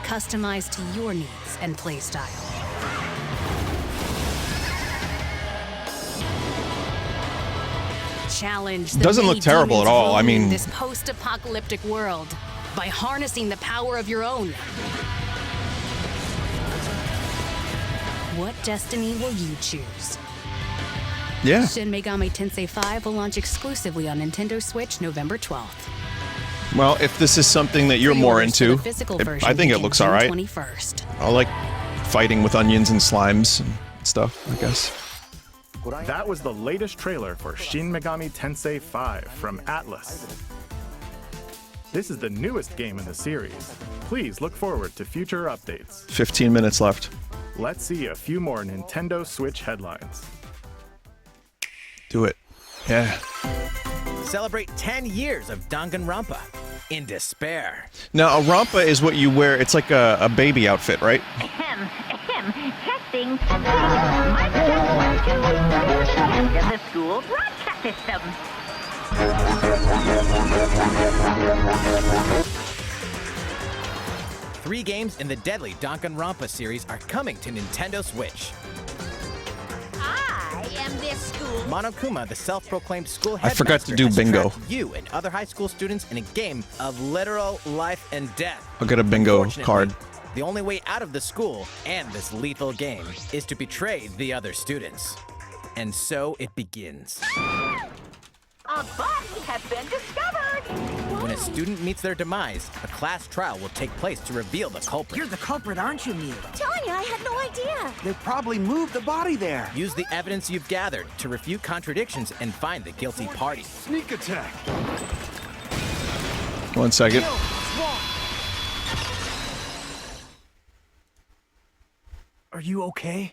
Speaker 8: customized to your needs and playstyle. Challenge the
Speaker 1: Doesn't look
Speaker 8: many
Speaker 1: terrible at
Speaker 8: demons
Speaker 1: all. I
Speaker 8: roaming
Speaker 1: mean-
Speaker 8: this post-apocalyptic world by harnessing the power of your own. What destiny will you choose?
Speaker 1: Yeah.
Speaker 8: Shin Megami Tensei 5 will launch exclusively on Nintendo Switch November 12th.
Speaker 1: Well, if this is something that you're more
Speaker 8: Pre-orders for
Speaker 1: into,
Speaker 8: the physical
Speaker 1: I
Speaker 8: version
Speaker 1: think it
Speaker 8: begin
Speaker 1: looks
Speaker 8: June
Speaker 1: alright.
Speaker 8: 21st.
Speaker 1: I like fighting with onions and slimes and stuff, I guess.
Speaker 3: That was the latest trailer for Shin Megami Tensei 5 from Atlas. This is the newest game in the series. Please look forward to future updates.
Speaker 1: 15 minutes left.
Speaker 3: Let's see a few more Nintendo Switch headlines.
Speaker 1: Do it. Yeah.
Speaker 6: Celebrate 10 years of Danganronpa in despair.
Speaker 1: Now, a rampa is what you wear. It's like a baby outfit, right?
Speaker 9: Testing. Microphone 1, 2. Test of the school broadcast system.
Speaker 6: Three games in the deadly Danganronpa series are coming to Nintendo Switch.
Speaker 9: I am this school.
Speaker 6: Monokuma, the self-proclaimed school
Speaker 1: I forgot to
Speaker 6: headmaster,
Speaker 1: do
Speaker 6: has
Speaker 1: bingo.
Speaker 6: trapped you and other high school students in a game of literal life and death.
Speaker 1: I'll get a bingo
Speaker 6: Unfortunately,
Speaker 1: card.
Speaker 6: The only way out of the school and this lethal game is to betray the other students. And so it begins.
Speaker 9: A body has been discovered.
Speaker 6: When a student meets their demise, a class trial will take place to reveal the culprit.
Speaker 10: You're the culprit, aren't you, Mia?
Speaker 9: Tanya, I had no idea.
Speaker 10: They probably moved the body there.
Speaker 6: Use the evidence you've gathered to refute contradictions and find the guilty party.
Speaker 10: Sneak attack.
Speaker 1: 1 second.
Speaker 10: Are you okay?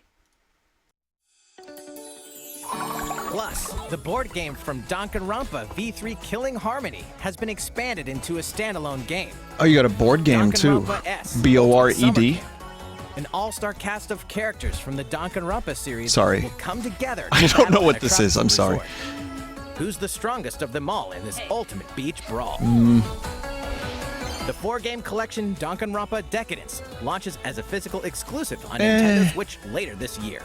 Speaker 6: Plus, the board game from Danganronpa V3 Killing Harmony has been expanded into a standalone game.
Speaker 1: Oh, you got a board game too.
Speaker 6: Danganronpa S,
Speaker 1: B-O-R-E-D.
Speaker 6: Summer Camp. An all-star cast of characters from the Danganronpa series
Speaker 1: Sorry.
Speaker 6: will come together.
Speaker 1: I
Speaker 6: to
Speaker 1: don't know
Speaker 6: battle
Speaker 1: what
Speaker 6: at a
Speaker 1: this is, I'm
Speaker 6: tropical
Speaker 1: sorry.
Speaker 6: resort. Who's the strongest of them all in this ultimate beach brawl? The 4-game collection Danganronpa Decadence launches as a physical exclusive on Nintendo Switch later this year.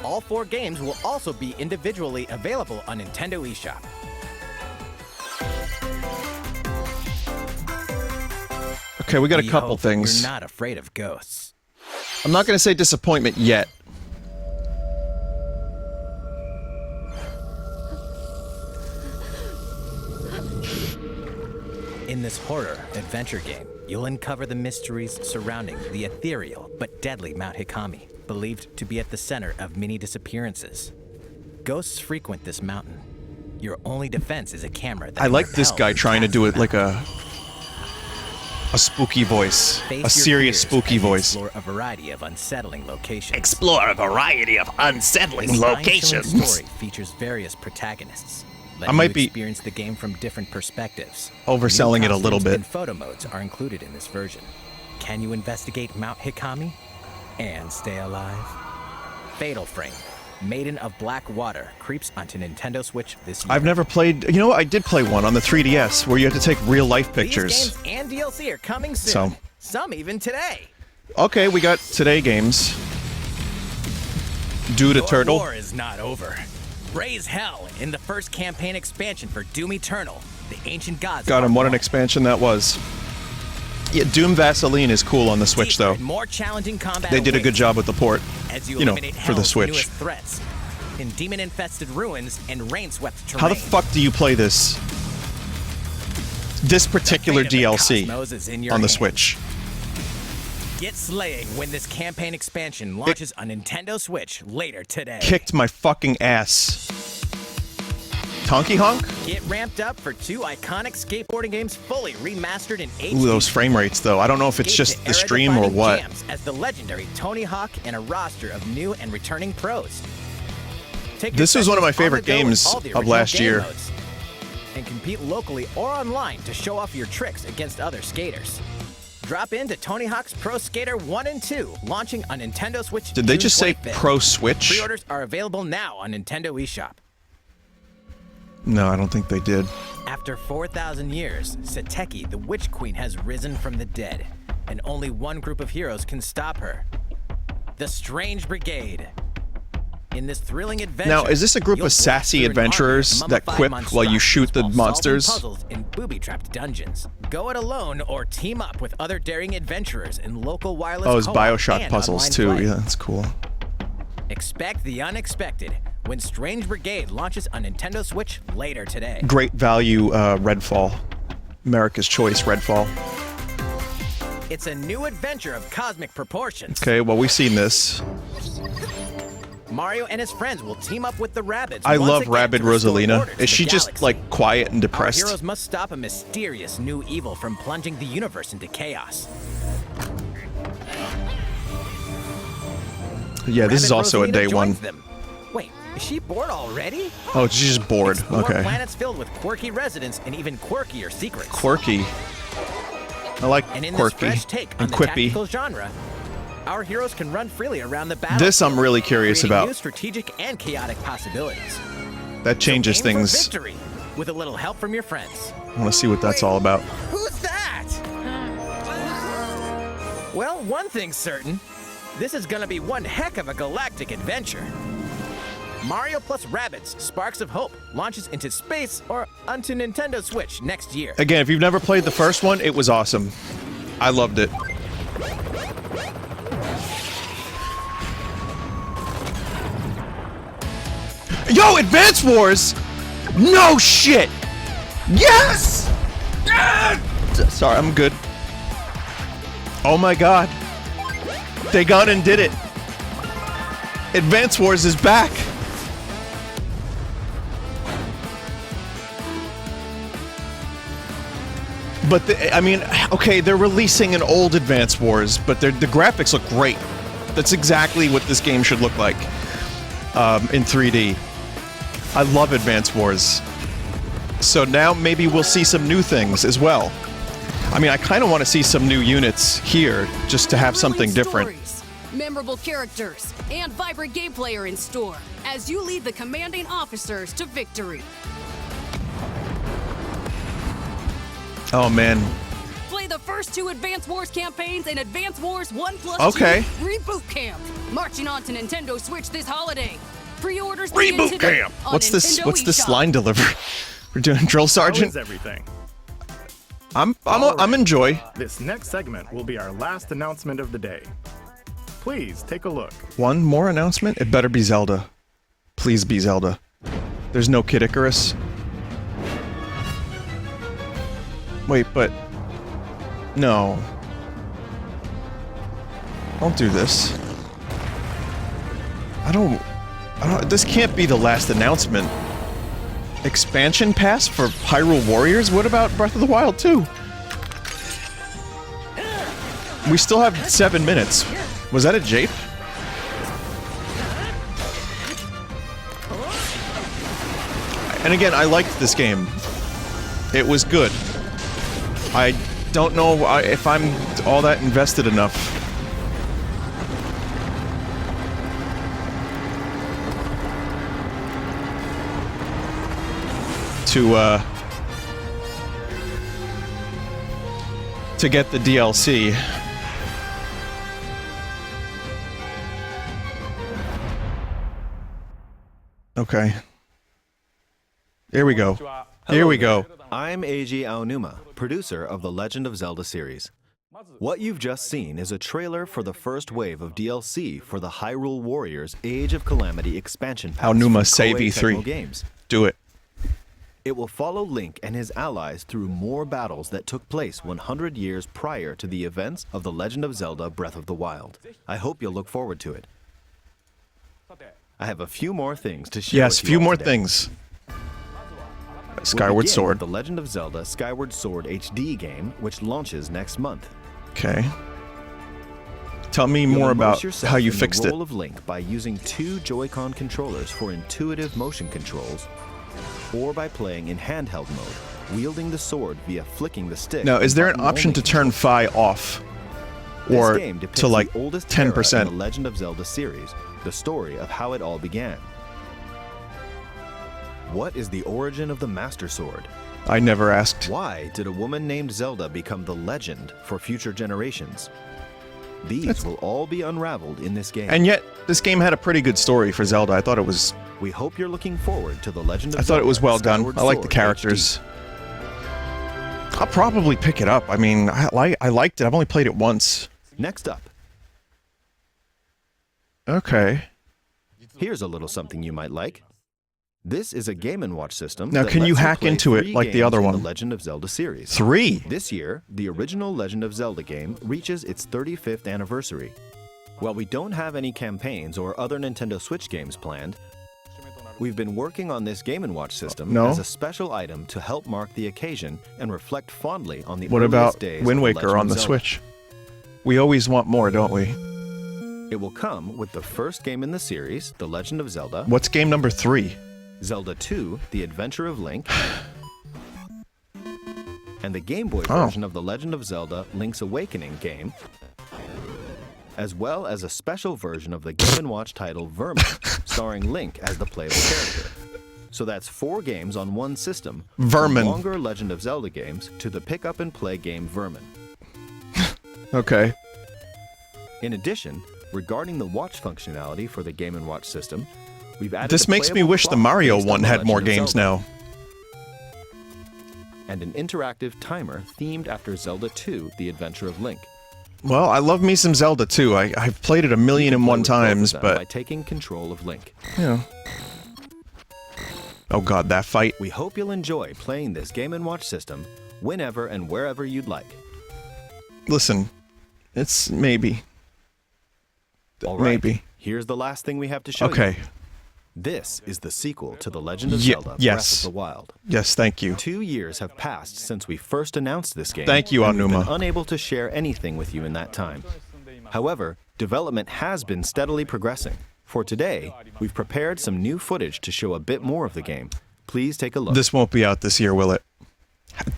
Speaker 6: All 4 games will also be individually available on Nintendo eShop.
Speaker 1: Okay, we got a
Speaker 6: We
Speaker 1: couple
Speaker 6: hope
Speaker 1: things.
Speaker 6: You're not afraid of ghosts.
Speaker 1: I'm not going to say disappointment yet.
Speaker 6: In this horror adventure game, you'll uncover the mysteries surrounding the ethereal but deadly Mount Hikami, believed to be at the center of many disappearances. Ghosts frequent this mountain. Your only defense is a camera that
Speaker 1: I
Speaker 6: can
Speaker 1: like this
Speaker 6: repel
Speaker 1: guy
Speaker 6: them
Speaker 1: trying to
Speaker 6: past
Speaker 1: do
Speaker 6: the
Speaker 1: it like a A spooky voice.
Speaker 6: Face
Speaker 1: A
Speaker 6: your
Speaker 1: serious
Speaker 6: fears
Speaker 1: spooky
Speaker 6: as you
Speaker 1: voice.
Speaker 6: Explore a variety of unsettling locations.
Speaker 7: Explore a variety of unsettling
Speaker 6: This
Speaker 7: locations.
Speaker 6: mind-filling story features various protagonists.
Speaker 1: I might be
Speaker 6: experience the game from different perspectives.
Speaker 1: overselling
Speaker 6: New
Speaker 1: it a little
Speaker 6: costumes
Speaker 1: bit.
Speaker 6: and photo modes are included in this version. Can you investigate Mount Hikami and stay alive? Fatal Frame, Maiden of Black Water, creeps onto Nintendo Switch this year.
Speaker 1: I've never played. You know what? I did play one on the 3DS where you had to take real life pictures.
Speaker 6: These games and DLC are coming soon.
Speaker 1: So-
Speaker 6: Some even today.
Speaker 1: Okay, we got today games. Dude a
Speaker 6: Your
Speaker 1: turtle.
Speaker 6: war is not over. Raise hell in the first campaign expansion for Doom Eternal. The ancient gods.
Speaker 1: Got
Speaker 6: are
Speaker 1: him. What an
Speaker 6: one.
Speaker 1: expansion that was. Yeah, Doom Vaseline is cool on the Switch
Speaker 6: Deeper
Speaker 1: though.
Speaker 6: and more challenging combat
Speaker 1: They did a good
Speaker 6: awaits
Speaker 1: job with the port.
Speaker 6: as you
Speaker 1: You know,
Speaker 6: eliminate
Speaker 1: for the
Speaker 6: hell's
Speaker 1: Switch.
Speaker 6: newest threats in demon-infested ruins and rain-swept terrain.
Speaker 1: How the fuck do you play this? This particular
Speaker 6: The fate of the
Speaker 1: DLC
Speaker 6: cosmos is in your
Speaker 1: on the
Speaker 6: hands.
Speaker 1: Switch.
Speaker 6: Get slaying when this campaign expansion launches on Nintendo Switch later today.
Speaker 1: Kicked my fucking ass. Honky Honk?
Speaker 6: Get ramped up for 2 iconic skateboarding games fully remastered in HD.
Speaker 1: Ooh, those frame rates though. I don't know if it's
Speaker 6: Escape
Speaker 1: just
Speaker 6: to
Speaker 1: the stream or
Speaker 6: era-defining
Speaker 1: what.
Speaker 6: jams as the legendary Tony Hawk and a roster of new and returning pros. Take your
Speaker 1: This was one of my
Speaker 6: sessions on
Speaker 1: favorite
Speaker 6: the go with
Speaker 1: games
Speaker 6: all the
Speaker 1: of
Speaker 6: original
Speaker 1: last
Speaker 6: game
Speaker 1: year.
Speaker 6: modes. And compete locally or online to show off your tricks against other skaters. Drop into Tony Hawk's Pro Skater 1 and 2, launching on Nintendo Switch.
Speaker 1: Did they
Speaker 6: June
Speaker 1: just say
Speaker 6: 25th.
Speaker 1: Pro Switch?
Speaker 6: Pre-orders are available now on Nintendo eShop.
Speaker 1: No, I don't think they did.
Speaker 6: After 4,000 years, Sateki, the Witch Queen, has risen from the dead, and only one group of heroes can stop her. The Strange Brigade. In this thrilling adventure,
Speaker 1: Now, is this a group
Speaker 6: you'll
Speaker 1: of sassy
Speaker 6: blast through an
Speaker 1: adventurers
Speaker 6: army of
Speaker 1: that quip
Speaker 6: mummified
Speaker 1: while you shoot the
Speaker 6: monstrosities while
Speaker 1: monsters?
Speaker 6: solving puzzles in booby-trapped dungeons. Go it alone or team up with other daring adventurers in local wireless
Speaker 1: Oh, it's
Speaker 6: co-op
Speaker 1: Bioshock
Speaker 6: and
Speaker 1: puzzles
Speaker 6: online
Speaker 1: too.
Speaker 6: play.
Speaker 1: Yeah, that's cool.
Speaker 6: Expect the unexpected when Strange Brigade launches on Nintendo Switch later today.
Speaker 1: Great value, Redfall. America's Choice, Redfall.
Speaker 6: It's a new adventure of cosmic proportions.
Speaker 1: Okay, well, we've seen this.
Speaker 6: Mario and his friends will team up with the Rabbids.
Speaker 1: I
Speaker 6: once
Speaker 1: love
Speaker 6: again
Speaker 1: Rabbid
Speaker 6: to restore
Speaker 1: Rosalina.
Speaker 6: order to
Speaker 1: Is
Speaker 6: the
Speaker 1: she just,
Speaker 6: galaxy.
Speaker 1: like, quiet and
Speaker 6: Our
Speaker 1: depressed?
Speaker 6: heroes must stop a mysterious new evil from plunging the universe into chaos.
Speaker 1: Yeah, this is
Speaker 6: Rabbid
Speaker 1: also a
Speaker 6: Rosalina
Speaker 1: day one.
Speaker 6: joins them. Wait, is she bored already?
Speaker 1: Oh, she's just bored.
Speaker 6: Explore
Speaker 1: Okay.
Speaker 6: planets filled with quirky residents and even quirkier secrets.
Speaker 1: Quirky. I like
Speaker 6: And in this
Speaker 1: quirky
Speaker 6: fresh take on
Speaker 1: and
Speaker 6: the
Speaker 1: quippy.
Speaker 6: tactical genre, our heroes can run freely around the battle.
Speaker 1: This I'm really curious
Speaker 6: creating
Speaker 1: about.
Speaker 6: New strategic and chaotic possibilities.
Speaker 1: That changes
Speaker 6: So aim for
Speaker 1: things.
Speaker 6: victory with a little help from your friends.
Speaker 1: I want to see what that's all about.
Speaker 6: Who's that? Well, one thing's certain. This is gonna be one heck of a galactic adventure. Mario plus Rabbids Sparks of Hope launches into space or onto Nintendo Switch next year.
Speaker 1: Again, if you've never played the first one, it was awesome. I loved it. Yo, Advance Wars! No shit! Yes! Sorry, I'm good. Oh my god. They gone and did it. Advance Wars is back. But I mean, okay, they're releasing an old Advance Wars, but the graphics look great. That's exactly what this game should look like in 3D. I love Advance Wars. So now maybe we'll see some new things as well. I mean, I kind of want to see some new units here just to have something different.
Speaker 8: Stories, memorable characters, and vibrant gameplay are in store as you lead the commanding officers to victory.
Speaker 1: Oh man.
Speaker 8: Play the first 2 Advance Wars campaigns in Advance Wars 1+2
Speaker 1: Okay.
Speaker 8: Reboot Camp, marching on to Nintendo Switch this holiday. Pre-orders begin
Speaker 1: Reboot
Speaker 8: today
Speaker 1: camp.
Speaker 8: on
Speaker 1: What's this?
Speaker 8: Nintendo
Speaker 1: What's this
Speaker 8: eShop.
Speaker 1: line delivery? We're doing drill
Speaker 3: How
Speaker 1: sergeant.
Speaker 3: is everything?
Speaker 1: I'm enjoy.
Speaker 3: This next segment will be our last announcement of the day. Please take a look.
Speaker 1: One more announcement. It better be Zelda. Please be Zelda. There's no Kid Icarus. Wait, but no. Don't do this. I don't. This can't be the last announcement. Expansion pass for Hyrule Warriors? What about Breath of the Wild 2? We still have 7 minutes. Was that a jape? And again, I liked this game. It was good. I don't know if I'm all that invested enough. To get the DLC. Okay. Here we go. Here we go.
Speaker 11: I'm Eiji Aonuma, producer of the Legend of Zelda series. What you've just seen is a trailer for the first wave of DLC for the Hyrule Warriors Age of Calamity expansion pack.
Speaker 1: Aonuma, save E3.
Speaker 11: Games.
Speaker 1: Do it.
Speaker 11: It will follow Link and his allies through more battles that took place 100 years prior to the events of The Legend of Zelda Breath of the Wild. I hope you'll look forward to it. I have a few more things to share
Speaker 1: Yes,
Speaker 11: with you
Speaker 1: few
Speaker 11: all
Speaker 1: more
Speaker 11: today.
Speaker 1: things. Skyward
Speaker 11: We'll begin
Speaker 1: Sword.
Speaker 11: with The Legend of Zelda Skyward Sword HD game, which launches next month.
Speaker 1: Okay. Tell me
Speaker 11: You'll
Speaker 1: more
Speaker 11: immerse
Speaker 1: about
Speaker 11: yourself
Speaker 1: how you
Speaker 11: in
Speaker 1: fixed
Speaker 11: the
Speaker 1: it.
Speaker 11: role of Link by using 2 Joy-Con controllers for intuitive motion controls, or by playing in handheld mode, wielding the sword via flicking the stick.
Speaker 1: Now, is
Speaker 11: and
Speaker 1: there an
Speaker 11: button
Speaker 1: option
Speaker 11: only
Speaker 1: to turn Phi off?
Speaker 11: This
Speaker 1: Or
Speaker 11: game depicts
Speaker 1: to like
Speaker 11: the oldest era in
Speaker 1: 10%?
Speaker 11: the Legend of Zelda series, the story of how it all began. What is the origin of the Master Sword?
Speaker 1: I never asked.
Speaker 11: Why did a woman named Zelda become the legend for future generations? These will all be unraveled in this game.
Speaker 1: And yet, this game had a pretty good story for Zelda. I thought it was...
Speaker 11: We hope you're looking forward to The Legend of
Speaker 1: I thought
Speaker 11: Zelda
Speaker 1: it was well done.
Speaker 11: Skyward
Speaker 1: I like the
Speaker 11: Sword
Speaker 1: characters.
Speaker 11: HD.
Speaker 1: I'll probably pick it up. I mean, I liked it. I've only played it once.
Speaker 11: Next up,
Speaker 1: Okay.
Speaker 11: here's a little something you might like. This is a Game & Watch system.
Speaker 1: Now,
Speaker 11: that
Speaker 1: can you
Speaker 11: lets
Speaker 1: hack
Speaker 11: play
Speaker 1: into it
Speaker 11: 3
Speaker 1: like the
Speaker 11: games
Speaker 1: other
Speaker 11: in
Speaker 1: one?
Speaker 11: The Legend of Zelda series.
Speaker 1: 3?
Speaker 11: This year, the original Legend of Zelda game reaches its 35th anniversary. While we don't have any campaigns or other Nintendo Switch games planned, we've been working on this Game & Watch system
Speaker 1: No.
Speaker 11: as a special item to help mark the occasion and reflect fondly on the
Speaker 1: What
Speaker 11: earliest
Speaker 1: about
Speaker 11: days
Speaker 1: Wind
Speaker 11: of The
Speaker 1: Waker
Speaker 11: Legend
Speaker 1: on
Speaker 11: of
Speaker 1: the
Speaker 11: Zelda.
Speaker 1: Switch? We always want more, don't we?
Speaker 11: It will come with the first game in the series, The Legend of Zelda,
Speaker 1: What's game number 3?
Speaker 11: Zelda 2, The Adventure of Link, and the Game Boy
Speaker 1: Oh.
Speaker 11: version of The Legend of Zelda Link's Awakening game, as well as a special version of the Game & Watch title Vermin, starring Link as the playable character. So that's 4 games on one system, from
Speaker 1: Vermin.
Speaker 11: longer Legend of Zelda games to the pick-up-and-play game Vermin.
Speaker 1: Okay.
Speaker 11: In addition, regarding the watch functionality for the Game & Watch system, we've added
Speaker 1: This
Speaker 11: a
Speaker 1: makes me
Speaker 11: playable
Speaker 1: wish the
Speaker 11: clock
Speaker 1: Mario
Speaker 11: based on
Speaker 1: one
Speaker 11: The
Speaker 1: had more
Speaker 11: Legend of
Speaker 1: games
Speaker 11: Zelda,
Speaker 1: now.
Speaker 11: and an interactive timer themed after Zelda 2, The Adventure of Link.
Speaker 1: Well, I love me some Zelda too. I've played it a million
Speaker 11: You
Speaker 1: and
Speaker 11: can play
Speaker 1: one
Speaker 11: with both of
Speaker 1: times,
Speaker 11: them by
Speaker 1: but...
Speaker 11: taking control of Link.
Speaker 1: Yeah. Oh god, that fight.
Speaker 11: We hope you'll enjoy playing this Game & Watch system whenever and wherever you'd like.
Speaker 1: Listen, it's maybe.
Speaker 11: All right,
Speaker 1: Maybe.
Speaker 11: here's the last thing we have to show you.
Speaker 1: Okay.
Speaker 11: This is the sequel to The Legend of
Speaker 1: Ye-
Speaker 11: Zelda
Speaker 1: yes.
Speaker 11: Breath of the Wild.
Speaker 1: Yes, thank you.
Speaker 11: 2 years have passed since we first announced this game.
Speaker 1: Thank you,
Speaker 11: and we've
Speaker 1: Aonuma.
Speaker 11: been unable to share anything with you in that time. However, development has been steadily progressing. For today, we've prepared some new footage to show a bit more of the game. Please take a look.
Speaker 1: This won't be out this year, will it?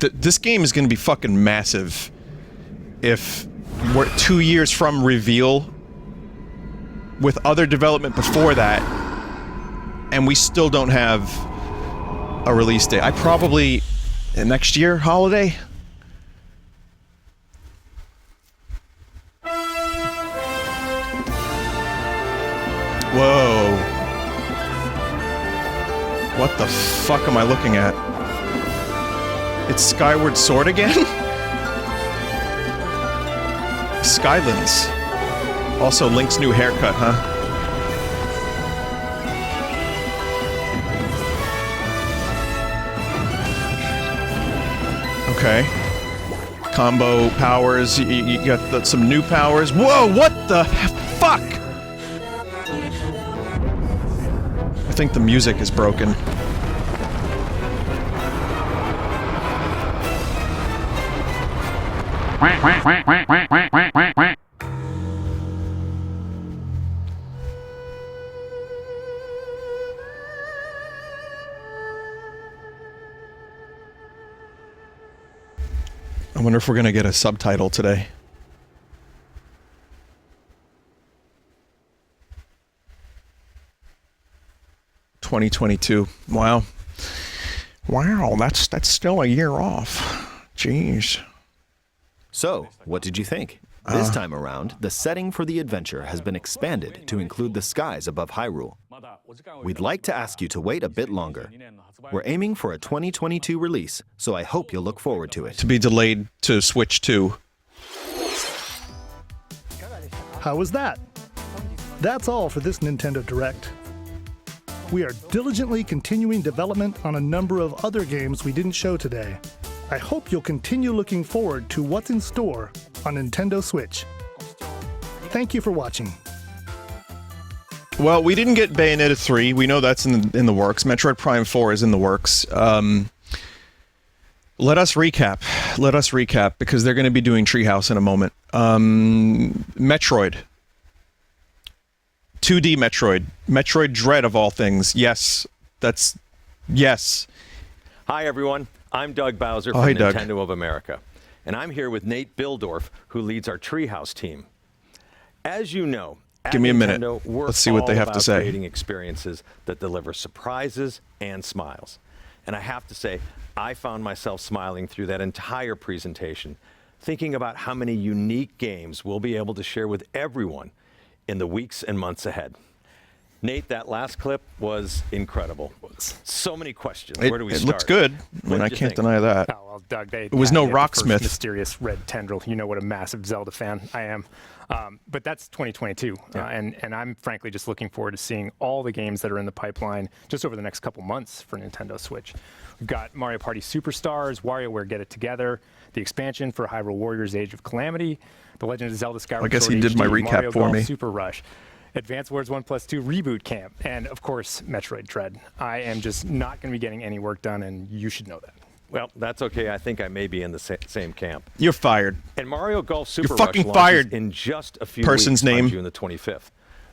Speaker 1: This game is going to be fucking massive. If we're 2 years from reveal, with other development before that, and we still don't have a release date. I probably next year holiday. Whoa. What the fuck am I looking at? It's Skyward Sword again? Skylands. Also Link's new haircut, huh? Okay. Combo powers. You got some new powers. Whoa, what the fuck? I think the music is broken. I wonder if we're gonna get a subtitle today. $2022. Wow. Wow, that's still a year off. Jeez.
Speaker 11: So, what did you think? This time around, the setting for the adventure has been expanded to include the skies above Hyrule. We'd like to ask you to wait a bit longer. We're aiming for a 2022 release, so I hope you'll look forward to it.
Speaker 1: To be delayed to Switch 2.
Speaker 2: How was that? That's all for this Nintendo Direct. We are diligently continuing development on a number of other games we didn't show today. I hope you'll continue looking forward to what's in store on Nintendo Switch. Thank you for watching.
Speaker 1: Well, we didn't get Bayonetta 3. We know that's in the works. Metroid Prime 4 is in the works. Let us recap, because they're going to be doing Treehouse in a moment. Metroid. 2D Metroid. Metroid Dread of all things. Yes. Yes.
Speaker 12: Hi, everyone. I'm Doug Bowser
Speaker 1: Oh,
Speaker 12: from
Speaker 1: hey, Doug.
Speaker 12: Nintendo of America. And I'm here with Nate Bihldorff, who leads our Treehouse team. As you know, at
Speaker 1: Give me a minute.
Speaker 12: Nintendo, we're
Speaker 1: Let's see what they
Speaker 12: all
Speaker 1: have to
Speaker 12: about
Speaker 1: say.
Speaker 12: creating experiences that deliver surprises and smiles. And I have to say, I found myself smiling through that entire presentation, thinking about how many unique games we'll be able to share with everyone in the weeks and months ahead. Nate, that last clip was incredible. So many questions. Where do we start?
Speaker 1: It looks good. I mean, I can't deny that.
Speaker 13: Oh, well, Doug,
Speaker 1: It was no Rocksmith.
Speaker 13: Mysterious red tendril. You know what a massive Zelda fan I am. But that's 2022. And I'm frankly just looking forward to seeing all the games that are in the pipeline just over the next couple months for Nintendo Switch. We've got Mario Party Superstars, WarioWare Get It Together, the expansion for Hyrule Warriors Age of Calamity, The Legend of Zelda Skyward Sword
Speaker 1: I guess he did
Speaker 13: HD,
Speaker 1: my recap
Speaker 13: Mario
Speaker 1: for
Speaker 13: Golf
Speaker 1: me.
Speaker 13: Super Rush, Advance Wars 1+2 Reboot Camp, and of course, Metroid Dread. I am just not going to be getting any work done, and you should know that.
Speaker 12: Well, that's okay. I think I may be in the same camp.
Speaker 1: You're fired.
Speaker 12: And Mario Golf Super
Speaker 1: You're
Speaker 12: Rush
Speaker 1: fucking
Speaker 12: launches
Speaker 1: fired.
Speaker 12: in just a few
Speaker 1: Person's
Speaker 12: weeks
Speaker 1: name.
Speaker 12: on June the 25th.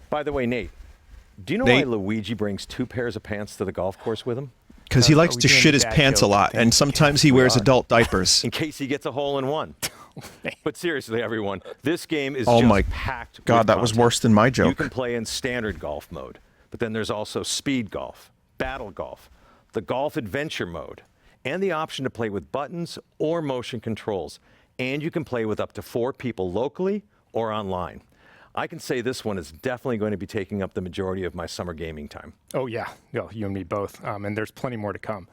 Speaker 12: By the way, Nate, do you know
Speaker 1: Nate?
Speaker 12: why Luigi brings 2 pairs of pants to the golf course with him?
Speaker 1: Because he likes
Speaker 13: we
Speaker 1: to
Speaker 13: doing
Speaker 1: shit his
Speaker 13: dad
Speaker 1: pants a
Speaker 13: joke?
Speaker 1: lot, and sometimes he wears adult diapers.
Speaker 12: In case he gets a hole in one. But seriously, everyone, this game is
Speaker 1: Oh
Speaker 12: just
Speaker 1: my
Speaker 12: packed
Speaker 1: God,
Speaker 12: with
Speaker 1: that was
Speaker 12: content.
Speaker 1: worse than my
Speaker 12: You
Speaker 1: joke.
Speaker 12: can play in standard golf mode, but then there's also speed golf, battle golf, the golf adventure mode, and the option to play with buttons or motion controls. And you can play with up to 4 people locally or online. I can say this one is definitely going to be taking up the majority of my summer gaming time.
Speaker 13: Oh, yeah. No, you and me both. And there's plenty more to come.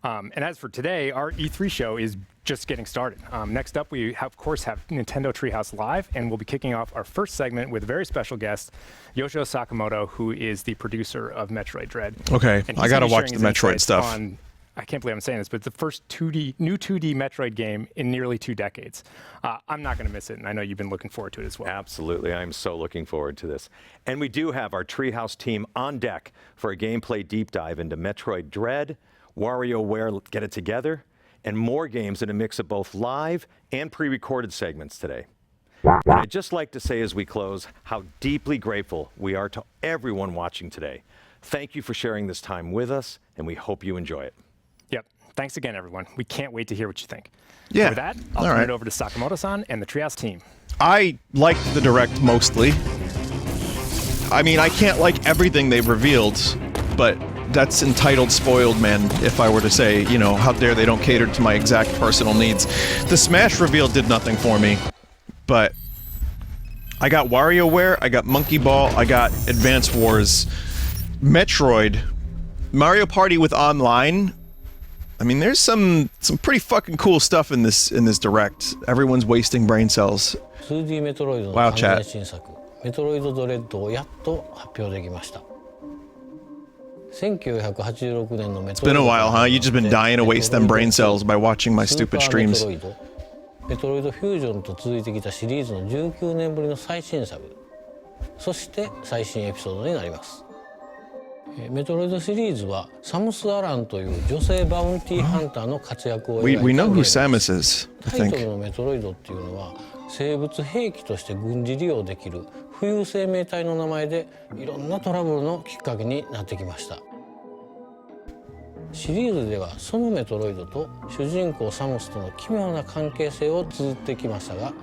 Speaker 13: And as for today, our E3 show is just getting started. Next up, we, of course, have Nintendo Treehouse Live, and we'll be kicking off our first segment with a very special guest, Yoshio Sakamoto, who is the producer of Metroid Dread.
Speaker 1: Okay,
Speaker 13: And
Speaker 1: I
Speaker 13: he's
Speaker 1: gotta
Speaker 13: gonna be
Speaker 1: watch
Speaker 13: sharing
Speaker 1: the
Speaker 13: his
Speaker 1: Metroid
Speaker 13: insights
Speaker 1: stuff.
Speaker 13: on- I can't believe I'm saying this, but it's the first new 2D Metroid game in nearly 2 decades. I'm not going to miss it, and I know you've been looking forward to it as well.
Speaker 12: Absolutely. I'm so looking forward to this. And we do have our Treehouse team on deck for a gameplay deep dive into Metroid Dread, WarioWare Get It Together, and more games in a mix of both live and pre-recorded segments today. And I'd just like to say as we close how deeply grateful we are to everyone watching today. Thank you for sharing this time with us, and we hope you enjoy it.
Speaker 13: Yep. Thanks again, everyone. We can't wait to hear what you think.
Speaker 1: Yeah.
Speaker 13: With that, I'll
Speaker 1: All
Speaker 13: turn
Speaker 1: right.
Speaker 13: it over to Sakamoto-san and the Treehouse team.
Speaker 1: I liked the Direct mostly. I mean, I can't like everything they've revealed, but that's entitled spoiled, man, if I were to say, you know, how dare they don't cater to my exact personal needs. The Smash reveal did nothing for me, but I got WarioWare, I got Monkey Ball, I got Advance Wars, Metroid, Mario Party with online. I mean, there's some pretty fucking cool stuff in this Direct. Everyone's wasting brain cells.
Speaker 14: 2D メトロイドの
Speaker 1: Wow,
Speaker 14: 完
Speaker 1: chat.
Speaker 14: 全新作メトロイドドレッドをやっと発表できました。1986年のメ
Speaker 1: It's
Speaker 14: トロイ
Speaker 1: been
Speaker 14: ド
Speaker 1: a while, huh? You just been dying to waste them brain cells by watching my
Speaker 14: スー
Speaker 1: stupid
Speaker 14: パーメ
Speaker 1: streams.
Speaker 14: トロイドメトロイドフュージョンと続いてきたシリーズの19年ぶりの最新作そして最新エピソードになりますメトロイドシリーズはサムス・アランという女性バウンティーハンターの活躍を描いた
Speaker 1: We
Speaker 14: ゲー
Speaker 1: know
Speaker 14: ム
Speaker 1: who
Speaker 14: です。
Speaker 1: Samus is, I
Speaker 14: タイト
Speaker 1: think.
Speaker 14: ルのメトロイドっていうのは生物兵器として軍事利用できる浮遊生命体の名前でいろんなトラブルのきっかけになってきました。シリーズではそのメトロイドと主人公サムスとの奇妙な関係性を綴ってきましたが、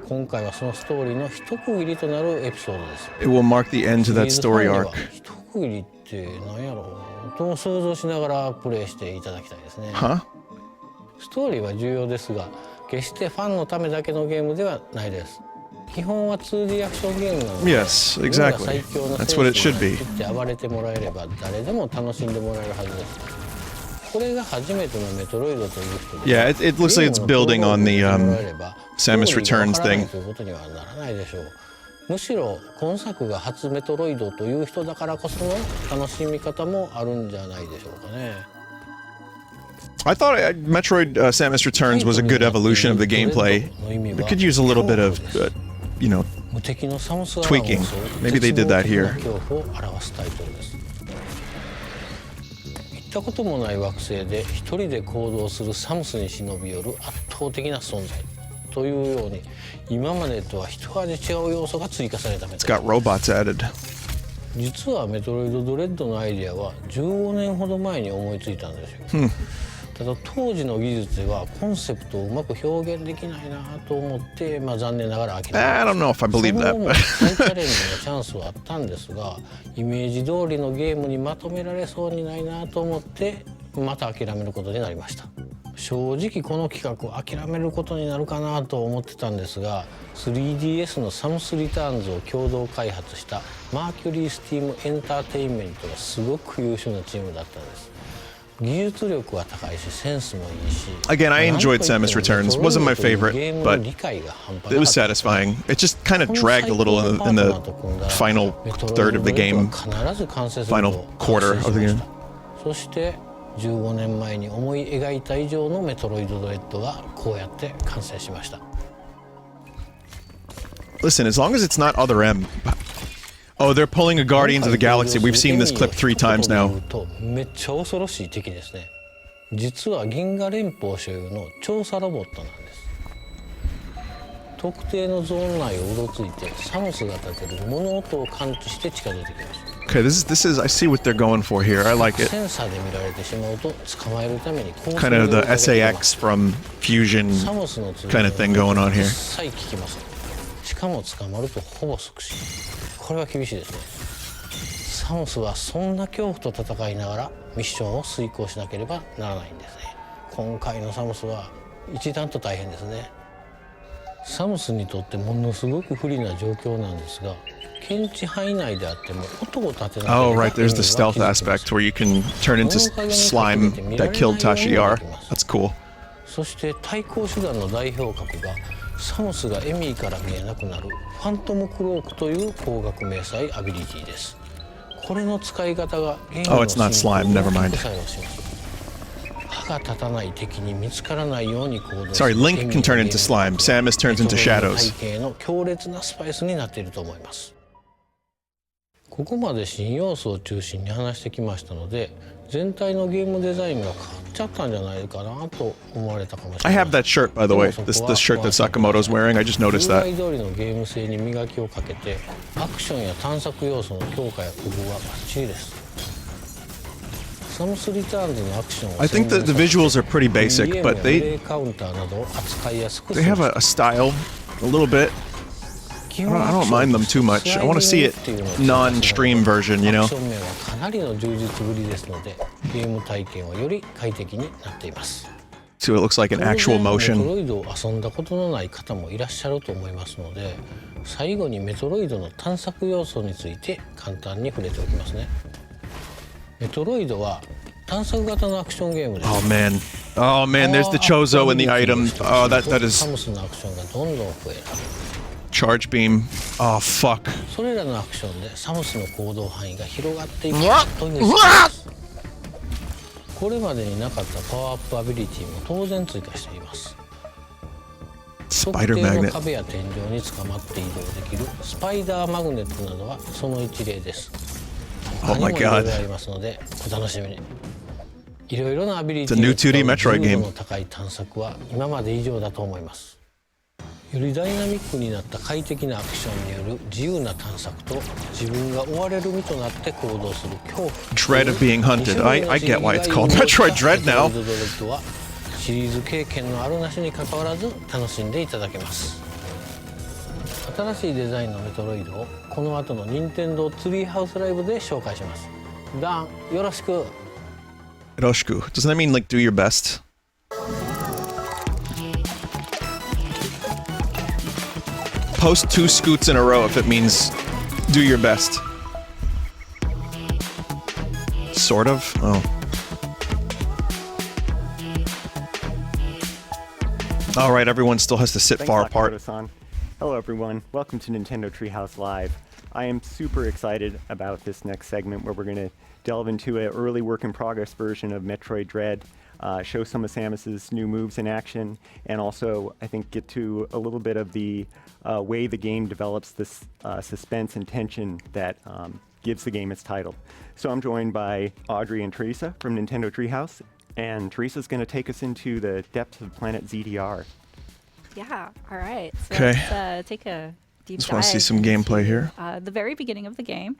Speaker 14: 今回はそのストーリーの一区切りとなるエピソードです。
Speaker 1: It will mark the end to that story arc.
Speaker 14: 一区切りって何やろうと想像しながらプレイしていただきたいですね。
Speaker 1: Huh?
Speaker 14: ストーリーは重要ですが、決してファンのためだけのゲームではないです。基本は 2D アクションゲームなので、
Speaker 1: Yes, exactly. That's what it should be.
Speaker 14: 暴れてもらえれば誰でも楽しんでもらえるはずです。これが初めてのメトロイドという人で、
Speaker 1: Yeah, it looks like it's building on the Samus Returns thing.
Speaker 14: ということにはならないでしょう。むしろ今作が初メトロイドという人だからこその楽しみ方もあるんじゃないでしょうかね。
Speaker 1: I thought Metroid Samus Returns was a good evolution of the gameplay. It could use a little bit of, tweaking. Maybe they did that here. 行ったこともない惑星で一人で行動するサムスに忍び寄る圧倒的な存在というように、今までとは一味違う要素が追加されたメトロイド。 It's got robots added.
Speaker 14: 実はメトロイドドレッドのアイデアは15年ほど前に思いついたんですよ。ただ当時の技術ではコンセプトをうまく表現できないなと思って、残念ながら諦めました。
Speaker 1: I don't know if I believe that.
Speaker 14: その後も再チャレンジのチャンスはあったんですが、イメージ通りのゲームにまとめられそうにないなと思ってまた諦めることになりました。正直この企画を諦めることになるかなと思ってたんですが、 3DS のサムスリターンズを共同開発したマーキュリースティームエンターテインメントがすごく優秀なチームだったんです。技術力は高いしセンスもいいし。
Speaker 1: Again, I enjoyed Samus Returns. Wasn't my favorite, but it was satisfying. It just kind of dragged a little in the final third of the game, final quarter of the game.
Speaker 14: そして15年前に思い描いた以上のメトロイドドレッドがこうやって完成しました。
Speaker 1: Listen, as long as it's not Other M. Oh, they're pulling a Guardians of the Galaxy. We've seen this clip 3 times now.
Speaker 14: めっちゃ恐ろしい敵ですね。実は銀河連邦所有の調査ロボットなんです。特定のゾーン内をうろついてサムスが立てる物音を感知して近づいてきます。
Speaker 1: Okay, this is I see what they're going for here. I like it.
Speaker 14: センサーで見られてしまうと捕まえるために
Speaker 1: Kind of the SAX from Fusion kind of thing going on here.
Speaker 14: 一切効きません。しかも捕まるとほぼ即死。これは厳しいですね。サムスはそんな恐怖と戦いながらミッションを遂行しなければならないんですね。今回のサムスは一段と大変ですね。サムスにとってものすごく不利な状況なんですが、検知範囲内であっても音を立てなければ。
Speaker 1: Oh, right. There's the stealth aspect where you can turn into slime that killed Tashi R. That's cool.
Speaker 14: そして対抗手段の代表格がサムスがエミーから見えなくなるファントムクロークという光学迷彩アビリティです。これの使い方がゲームの進行を大きく作用します。歯が立たない敵に見つからないように行動する。
Speaker 1: Sorry, Link can turn into slime. Samus turns into shadows.
Speaker 14: 背景の強烈なスパイスになっていると思います。ここまで新要素を中心に話してきましたので、全体のゲームデザインが変わっちゃったんじゃないかなと思われたかもしれない。
Speaker 1: I have that shirt, by the way. This shirt that Sakamoto's wearing. I just noticed that.
Speaker 14: 通りのゲーム性に磨きをかけて、アクションや探索要素の強化や工夫はバッチリです。サムスリターンズのアクションを
Speaker 1: I think the visuals are pretty basic, but they
Speaker 14: カウンターなどを扱いやすく
Speaker 1: have a style, a little bit. I don't mind them too much. I want to see it non-stream version, you know?
Speaker 14: アクション面はかなりの充実ぶりですので、ゲーム体験はより快適になっています。
Speaker 1: So it looks like an actual
Speaker 14: メト
Speaker 1: motion.
Speaker 14: ロイドを遊んだことのない方もいらっしゃると思いますので、最後にメトロイドの探索要素について簡単に触れておきますね。メトロイドは探索型のアクションゲームです。
Speaker 1: Oh man, there's the Chozo and the item. Oh, that is
Speaker 14: サムスのアクションがどんどん増える。
Speaker 1: charge beam. Oh fuck.
Speaker 14: それらのアクションでサムスの行動範囲が広がっていくという設定です。これまでになかったパワーアップアビリティも当然追加しています。特定の壁や天井に捕まって移動できるスパイダーマグネットなどはその一例です。
Speaker 1: Oh my god.
Speaker 14: It's
Speaker 1: a new 2D Metroid game.
Speaker 14: よりダイナミックになった快適なアクションによる自由な探索と自分が追われる身となって行動する恐怖
Speaker 1: Dread of being hunted. I get why it's called Metroid Dread now.
Speaker 14: シリーズ経験のあるなしに関わらず楽しんでいただけます。新しいデザインのメトロイドをこの後の任天堂ツリーハウスライブで紹介します。ダン、よろしく。
Speaker 1: Yoroshiku. Doesn't that mean like do your best? Post 2 scoots in a row if it means do your best. Sort of? Oh. Alright, everyone still has to sit far apart.
Speaker 15: Hello everyone, welcome to Nintendo Treehouse Live. I am super excited about this next segment where we're going to delve into an early work-in-progress version of Metroid Dread, show some of Samus's new moves in action, and also, I think, get to a little bit of the way the game develops this suspense and tension that gives the game its title. So I'm joined by Audrey and Teresa from Nintendo Treehouse, and Teresa's going to take us into the depths of Planet ZDR.
Speaker 16: Yeah, all right. So
Speaker 1: Okay.
Speaker 16: Let's take a deep
Speaker 1: Just
Speaker 16: dive
Speaker 1: want to see some gameplay here.
Speaker 16: the very beginning of the game.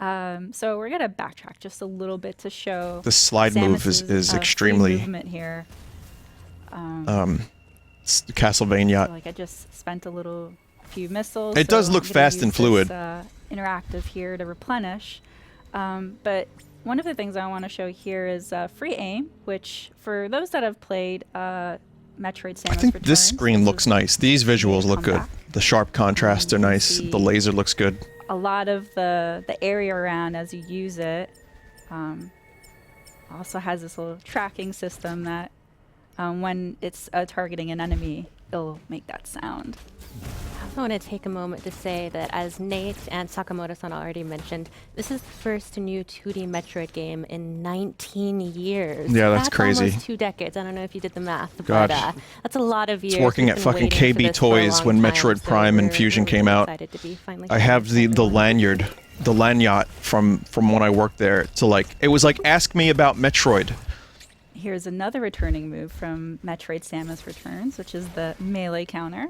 Speaker 16: So we're gonna backtrack just a little bit to show
Speaker 1: The slide move is
Speaker 16: Samus's,
Speaker 1: extremely
Speaker 16: free movement here.
Speaker 1: Castlevania.
Speaker 16: So, like I just spent a few missiles.
Speaker 1: It does
Speaker 16: so
Speaker 1: look
Speaker 16: I'm gonna
Speaker 1: fast
Speaker 16: use
Speaker 1: and fluid.
Speaker 16: This, interactive here to replenish. But one of the things I want to show here is free aim, which for those that have played Metroid Samus
Speaker 1: I think
Speaker 16: Returns,
Speaker 1: this screen looks nice. These visuals look good. The sharp contrasts are nice. The laser looks good.
Speaker 16: a lot of the area around as you use it also has this little tracking system that when it's targeting an enemy, it'll make that sound.
Speaker 17: I also want to take a moment to say that, as Nate and Sakamoto-san already mentioned, this is the first new 2D Metroid game in 19 years.
Speaker 1: Yeah, that's crazy.
Speaker 17: Almost 2 decades. I don't know if you did the math,
Speaker 1: God.
Speaker 17: but that's a lot of years.
Speaker 1: It's working
Speaker 17: We've
Speaker 1: at
Speaker 17: been
Speaker 1: fucking
Speaker 17: waiting for
Speaker 1: KB
Speaker 17: this for a
Speaker 1: Toys
Speaker 17: long
Speaker 1: when
Speaker 17: time,
Speaker 1: Metroid
Speaker 17: so
Speaker 1: Prime and
Speaker 17: we're
Speaker 1: Fusion
Speaker 17: really
Speaker 1: came out.
Speaker 17: excited to be finally
Speaker 1: I have the lanyard, the lanyard from when I worked there. To like, it was like ask me about Metroid.
Speaker 16: Here's another returning move from Metroid Samus Returns, which is the melee counter.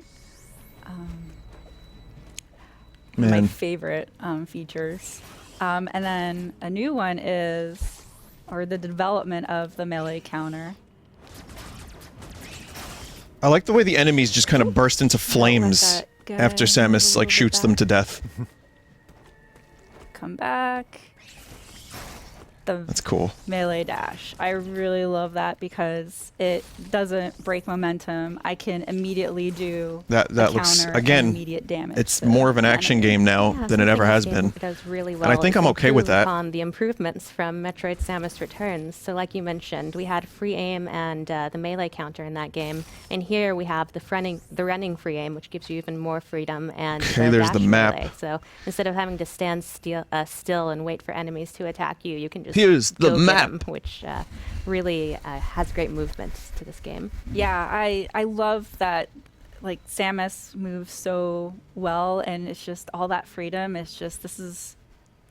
Speaker 16: One of my
Speaker 1: Man.
Speaker 16: favorite features. And then a new one is, or the development of the melee counter.
Speaker 1: I like the way the enemies just kind of burst into flames after Samus like shoots them to death.
Speaker 16: Come back.
Speaker 1: That's cool.
Speaker 16: Melee dash. I really love that because it doesn't break momentum. I can immediately do
Speaker 1: That
Speaker 16: a
Speaker 1: looks
Speaker 16: counter and
Speaker 1: again.
Speaker 16: immediate damage.
Speaker 1: It's
Speaker 16: to
Speaker 1: more of an
Speaker 16: the
Speaker 1: action
Speaker 16: enemy.
Speaker 1: game now
Speaker 17: Yeah,
Speaker 1: than it ever
Speaker 17: something
Speaker 1: has
Speaker 17: this
Speaker 1: been.
Speaker 17: game does really well
Speaker 1: And I think I'm
Speaker 17: is
Speaker 1: okay with
Speaker 17: improve
Speaker 1: that.
Speaker 17: On the improvements from Metroid Samus Returns. So, like you mentioned, we had free aim and the melee counter in that game, and here we have the running free aim, which gives you even more freedom. And
Speaker 1: Okay, there's the
Speaker 17: dash
Speaker 1: map.
Speaker 17: melee. So instead of having to stand still and wait for enemies to attack you, you can just
Speaker 1: Here's the
Speaker 17: go get
Speaker 1: map.
Speaker 17: 'em, which really has great movements to this game.
Speaker 16: Yeah, I love that. Like Samus moves so well, and it's just all that freedom. It's just this is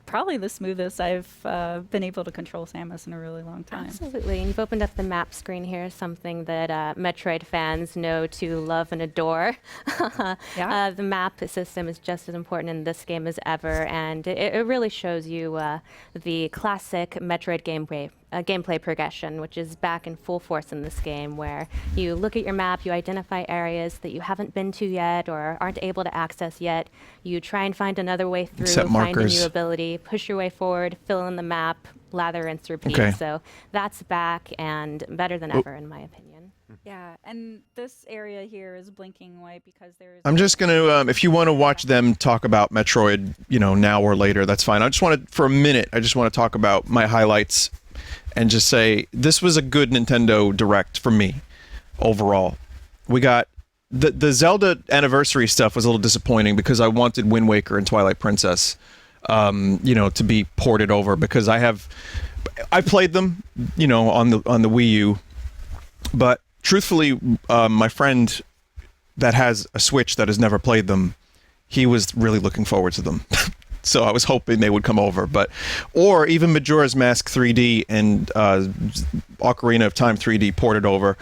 Speaker 16: probably the smoothest I've been able to control Samus in a really long time.
Speaker 17: Absolutely, and you've opened up the map screen here, something that Metroid fans know to love and adore.
Speaker 16: Yeah.
Speaker 17: The map system is just as important in this game as ever, and it really shows you the classic Metroid gameplay progression, which is back in full force in this game, where you look at your map, you identify areas that you haven't been to yet or aren't able to access yet. You try and find another way through,
Speaker 1: Set
Speaker 17: find a
Speaker 1: markers.
Speaker 17: new ability, push your way forward, fill in the map, lather, rinse, repeat.
Speaker 1: Okay.
Speaker 17: So that's back and better than ever, in my opinion.
Speaker 16: Yeah, and this area here is blinking white because there's.
Speaker 1: I'm just gonna, if you want to watch them talk about Metroid, now or later, that's fine. I just want to, for a minute, I just want to talk about my highlights and just say this was a good Nintendo Direct for me overall. We got the Zelda anniversary stuff was a little disappointing because I wanted Wind Waker and Twilight Princess, to be ported over because I played them, on the Wii U, but truthfully, my friend that has a Switch that has never played them, he was really looking forward to them. So I was hoping they would come over, or even Majora's Mask 3D and Ocarina of Time 3D ported over.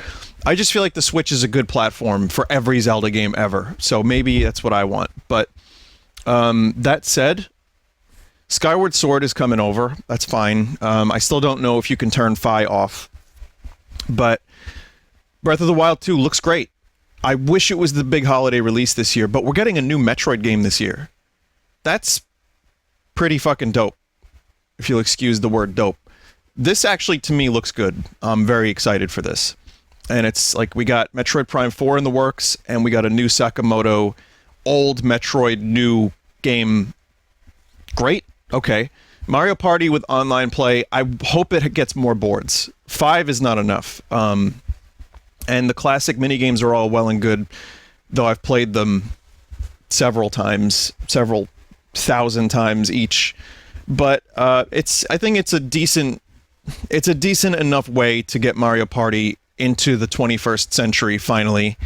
Speaker 1: I just feel like the Switch is a good platform for every Zelda game ever. So maybe that's what I want. But that said, Skyward Sword is coming over. That's fine. I still don't know if you can turn Fi off. But Breath of the Wild 2 looks great. I wish it was the big holiday release this year, but we're getting a new Metroid game this year. That's pretty fucking dope, if you'll excuse the word dope. This actually, to me, looks good. I'm very excited for this. And it's like we got Metroid Prime 4 in the works, and we got a new Sakamoto, old Metroid, new game. Great. Okay. Mario Party with online play. I hope it gets more boards. 5 is not enough. And the classic minigames are all well and good, though I've played them several times, several thousand times each. But I think it's a decent enough way to get Mario Party into the 21st century finally.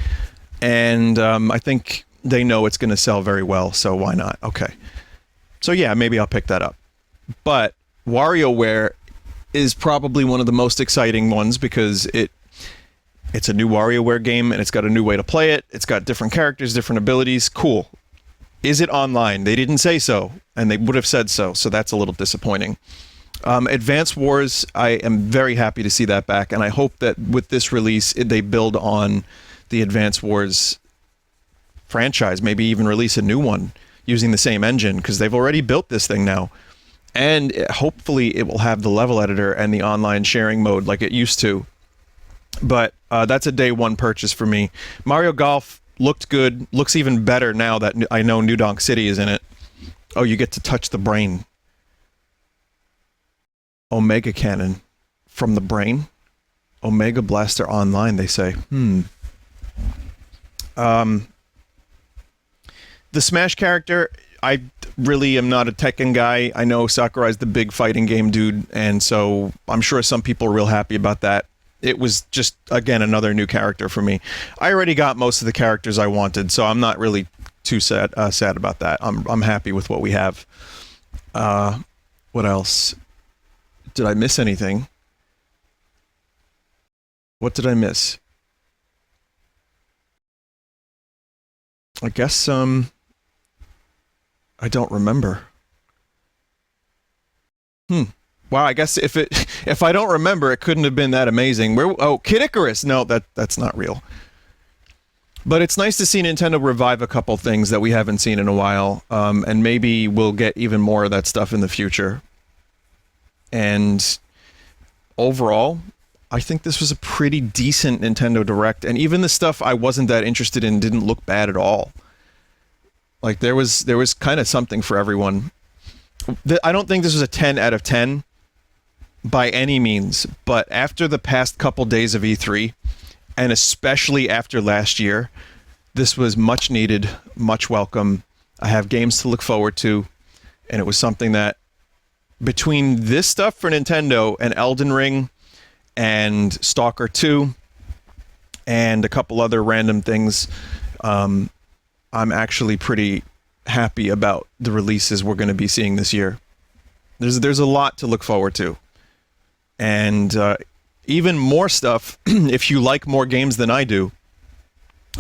Speaker 1: And I think they know it's going to sell very well, so why not? Okay. So yeah, maybe I'll pick that up. But WarioWare is probably one of the most exciting ones because it's a new WarioWare game and it's got a new way to play it. It's got different characters, different abilities. Cool. Is it online? They didn't say so, and they would have said so, so that's a little disappointing. Advance Wars, I am very happy to see that back, and I hope that with this release, they build on the Advance Wars franchise, maybe even release a new one using the same engine, because they've already built this thing now. And hopefully it will have the level editor and the online sharing mode like it used to. But that's a day one purchase for me. Mario Golf looked good, looks even better now that I know New Donk City is in it. Oh, you get to touch the brain. Omega Cannon from the brain. Omega Blaster Online, they say. The Smash character, I really am not a Tekken guy. I know Sakurai's the big fighting game dude, and so I'm sure some people are real happy about that. It was just, again, another new character for me. I already got most of the characters I wanted, so I'm not really too sad about that. I'm happy with what we have. What else? Did I miss anything? What did I miss? I guess, I don't remember. Wow, I guess if I don't remember, it couldn't have been that amazing. Kid Icarus! No, that's not real. But it's nice to see Nintendo revive a couple things that we haven't seen in a while, and maybe we'll get even more of that stuff in the future. And overall, I think this was a pretty decent Nintendo Direct, and even the stuff I wasn't that interested in didn't look bad at all. Like, there was kind of something for everyone. I don't think this was a 10 out of 10 by any means, but after the past couple days of E3, and especially after last year, this was much needed, much welcome. I have games to look forward to, and it was something that, between this stuff for Nintendo and Elden Ring and Stalker 2 and a couple other random things, I'm actually pretty happy about the releases we're going to be seeing this year. There's a lot to look forward to. And even more stuff if you like more games than I do.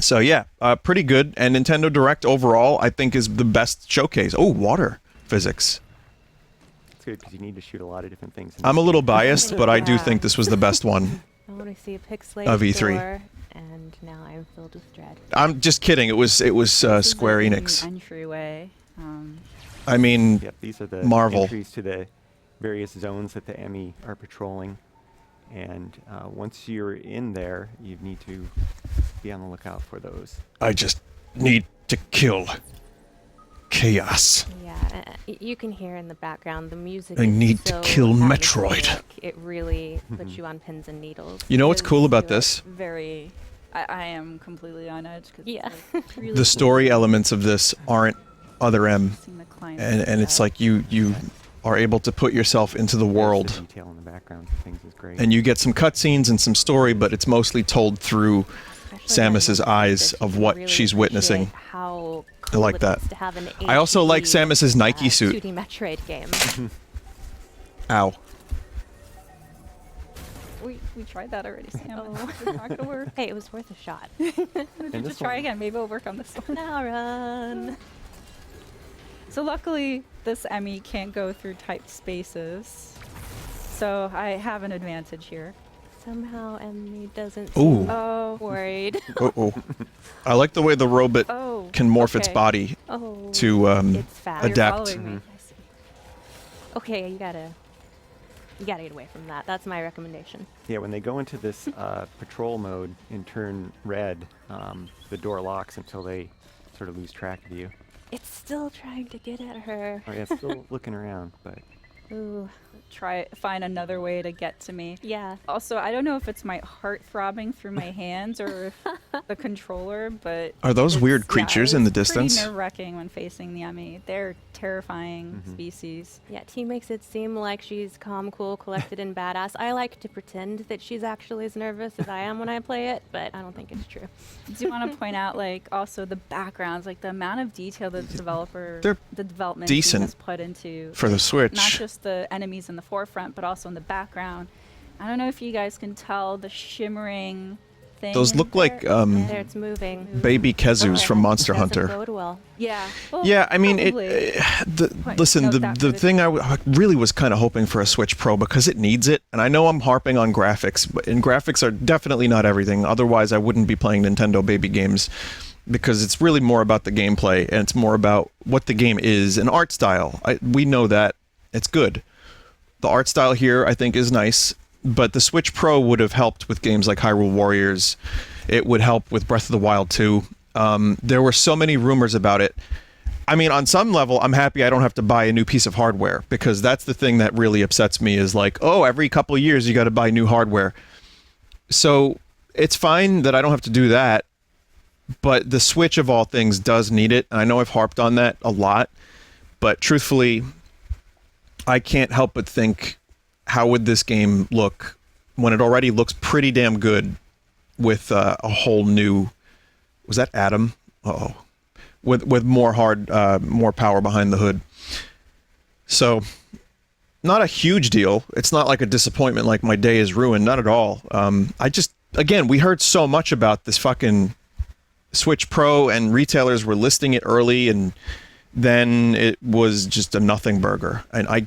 Speaker 1: So yeah, pretty good. And Nintendo Direct overall, I think, is the best showcase. Oh, water physics.
Speaker 15: It's good because you need to shoot a lot of different things.
Speaker 1: I'm a little biased, but I do think this was the best one of E3.
Speaker 17: And now I'm filled with dread.
Speaker 1: I'm just kidding. It was Square Enix.
Speaker 16: Entryway.
Speaker 1: I mean,
Speaker 15: yep, these are the
Speaker 1: Marvel.
Speaker 15: entries to the various zones that the Emmy are patrolling. And once you're in there, you need to be on the lookout for those.
Speaker 1: I just need to kill chaos.
Speaker 17: Yeah, you can hear in the background the music.
Speaker 1: I need to kill Metroid.
Speaker 17: It really puts you on pins and needles.
Speaker 1: You know what's cool about this?
Speaker 16: Very. I am completely on edge.
Speaker 17: Yeah.
Speaker 16: Like really
Speaker 1: the story elements of this aren't Other M, and it's like you are able to put yourself into the world.
Speaker 15: The detail in the background of things is great.
Speaker 1: And you get some cutscenes and some story, but it's mostly told through Samus's eyes of what
Speaker 17: really
Speaker 1: she's witnessing.
Speaker 17: How
Speaker 1: I like
Speaker 17: it
Speaker 1: that.
Speaker 17: is to have an
Speaker 1: I also like
Speaker 17: HD,
Speaker 1: Samus's Nike suit.
Speaker 17: 2D Metroid game.
Speaker 1: Ow.
Speaker 16: We tried that already, Sam.
Speaker 17: Oh.
Speaker 16: It's not gonna work.
Speaker 17: Hey, it was worth a shot.
Speaker 16: Just try again. Maybe it'll work on this one.
Speaker 17: Now run.
Speaker 16: So luckily, this Emmy can't go through typed spaces. So I have an advantage here.
Speaker 17: Somehow Emmy doesn't
Speaker 1: Ooh.
Speaker 17: seem worried.
Speaker 1: Uh-oh. I like the way the robot
Speaker 17: Oh,
Speaker 1: can morph its
Speaker 17: okay.
Speaker 1: body
Speaker 17: Oh,
Speaker 1: to
Speaker 17: it's fast. You're
Speaker 1: adapt.
Speaker 17: following me. I see. Okay, you gotta get away from that. That's my recommendation.
Speaker 15: Yeah, when they go into this patrol mode and turn red, the door locks until they sort of lose track of you.
Speaker 17: It's still trying to get at her.
Speaker 15: Oh yeah, it's still looking around, but
Speaker 16: Ooh. Find another way to get to me.
Speaker 17: Yeah.
Speaker 16: Also, I don't know if it's my heart throbbing through my hands or if the controller, but
Speaker 1: Are those
Speaker 16: it's-
Speaker 1: weird creatures in the distance?
Speaker 16: Pretty nerve-wracking when facing the Emmy. They're terrifying species.
Speaker 17: Yeah, T makes it seem like she's calm, cool, collected, and badass. I like to pretend that she's actually as nervous as I am when I play it, but I don't think it's true.
Speaker 16: Do you want to point out, like, also the backgrounds, like the amount of detail that
Speaker 1: They're
Speaker 16: the development team
Speaker 1: decent
Speaker 16: has put into
Speaker 1: for the Switch.
Speaker 16: Not just the enemies in the forefront, but also in the background. I don't know if you guys can tell the shimmering thing.
Speaker 1: Those look like
Speaker 17: There, it's moving.
Speaker 1: baby Kazus from Monster
Speaker 17: Doesn't
Speaker 1: Hunter.
Speaker 17: bode well.
Speaker 16: Yeah. Well,
Speaker 1: Yeah, I mean,
Speaker 16: probably.
Speaker 1: listen,
Speaker 16: note
Speaker 1: the
Speaker 16: that
Speaker 1: the
Speaker 16: for
Speaker 1: thing I really was kind of hoping for a Switch Pro because it needs it, and I know I'm harping on graphics, and graphics are definitely not everything. Otherwise, I wouldn't be playing Nintendo baby games, because it's really more about the gameplay, and it's more about what the game is and art style. We know that it's good. The art style here, I think, is nice, but the Switch Pro would have helped with games like Hyrule Warriors. It would help with Breath of the Wild 2. There were so many rumors about it. I mean, on some level, I'm happy I don't have to buy a new piece of hardware, because that's the thing that really upsets me is like, oh, every couple of years you got to buy new hardware. So it's fine that I don't have to do that, but the Switch of all things does need it. And I know I've harped on that a lot, but truthfully, I can't help but think, how would this game look when it already looks pretty damn good with a whole new, was that Adam? Uh-oh. With more more power behind the hood. So, not a huge deal. It's not like a disappointment, like my day is ruined. Not at all. Again, we heard so much about this fucking Switch Pro, and retailers were listing it early, and then it was just a nothing burger. And I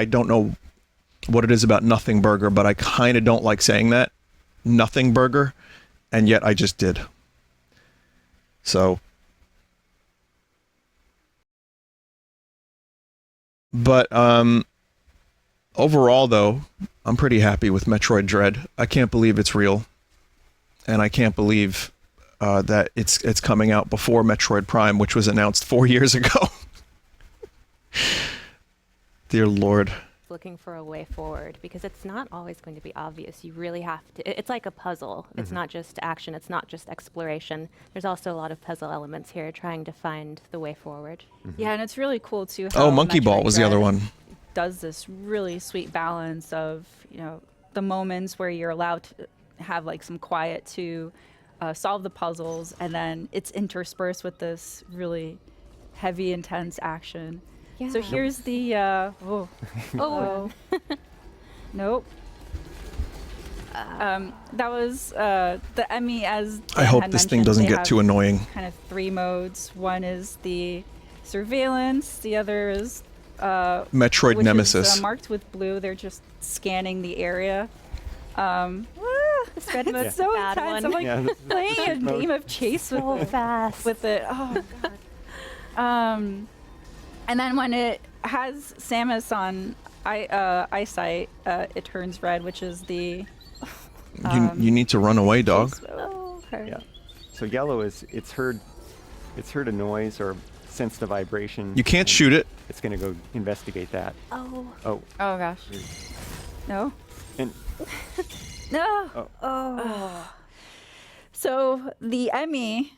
Speaker 1: don't know what it is about nothing burger, but I kind of don't like saying that, nothing burger, and yet I just did. So, but overall though, I'm pretty happy with Metroid Dread. I can't believe it's real, and I can't believe that it's coming out before Metroid Prime, which was announced 4 years ago. Dear Lord.
Speaker 17: Looking for a way forward, because it's not always going to be obvious. You really have to. It's like a puzzle. It's not just action. It's not just exploration. There's also a lot of puzzle elements here, trying to find the way forward.
Speaker 16: Yeah, and it's really cool too.
Speaker 1: Oh,
Speaker 16: how
Speaker 1: Monkey Ball
Speaker 16: Metroid
Speaker 1: was the other
Speaker 16: Dread
Speaker 1: one.
Speaker 16: Does this really sweet balance of, you know, the moments where you're allowed to have like some quiet to solve the puzzles, and then it's interspersed with this really heavy, intense action.
Speaker 17: Yeah.
Speaker 16: So here's the nope. That was the Emmy, as
Speaker 1: I
Speaker 16: Dan
Speaker 1: hope
Speaker 16: had
Speaker 1: this thing
Speaker 16: mentioned.
Speaker 1: doesn't
Speaker 16: They
Speaker 1: get
Speaker 16: have
Speaker 1: too annoying.
Speaker 16: Kind of 3 modes. One is the surveillance. The other is
Speaker 1: Metroid
Speaker 16: which
Speaker 1: Nemesis.
Speaker 16: is marked with blue. They're just scanning the area.
Speaker 17: This red mode's
Speaker 16: It's so
Speaker 17: a bad
Speaker 16: intense.
Speaker 17: one.
Speaker 16: I'm like playing a
Speaker 15: mode.
Speaker 16: game of chase
Speaker 17: So fast.
Speaker 16: with it. Oh god. And then when it has Samus on eyesight, it turns red, which is the.
Speaker 1: You need to run away, dog.
Speaker 16: Oh, okay.
Speaker 15: yeah. So yellow is it's heard a noise or sensed a vibration.
Speaker 1: You can't
Speaker 15: and
Speaker 1: shoot it.
Speaker 15: It's gonna go investigate that.
Speaker 17: Oh.
Speaker 15: Oh.
Speaker 16: Oh gosh. No.
Speaker 15: And
Speaker 16: No.
Speaker 15: Oh.
Speaker 16: So the Emmy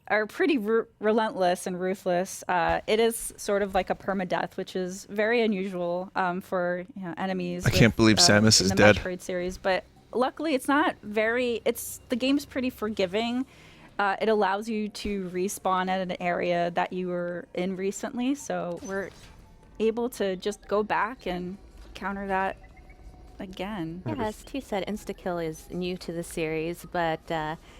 Speaker 16: are pretty relentless and ruthless. It is sort of like a permadeath, which is very unusual for enemies.
Speaker 1: I can't believe Samus is
Speaker 16: in the
Speaker 1: dead.
Speaker 16: Metroid series, but luckily it's not very. The game's pretty forgiving, It allows you to respawn at an area that you were in recently, so we're able to just go back and counter that again.
Speaker 17: Yeah, as T said, insta-kill is new to the series, but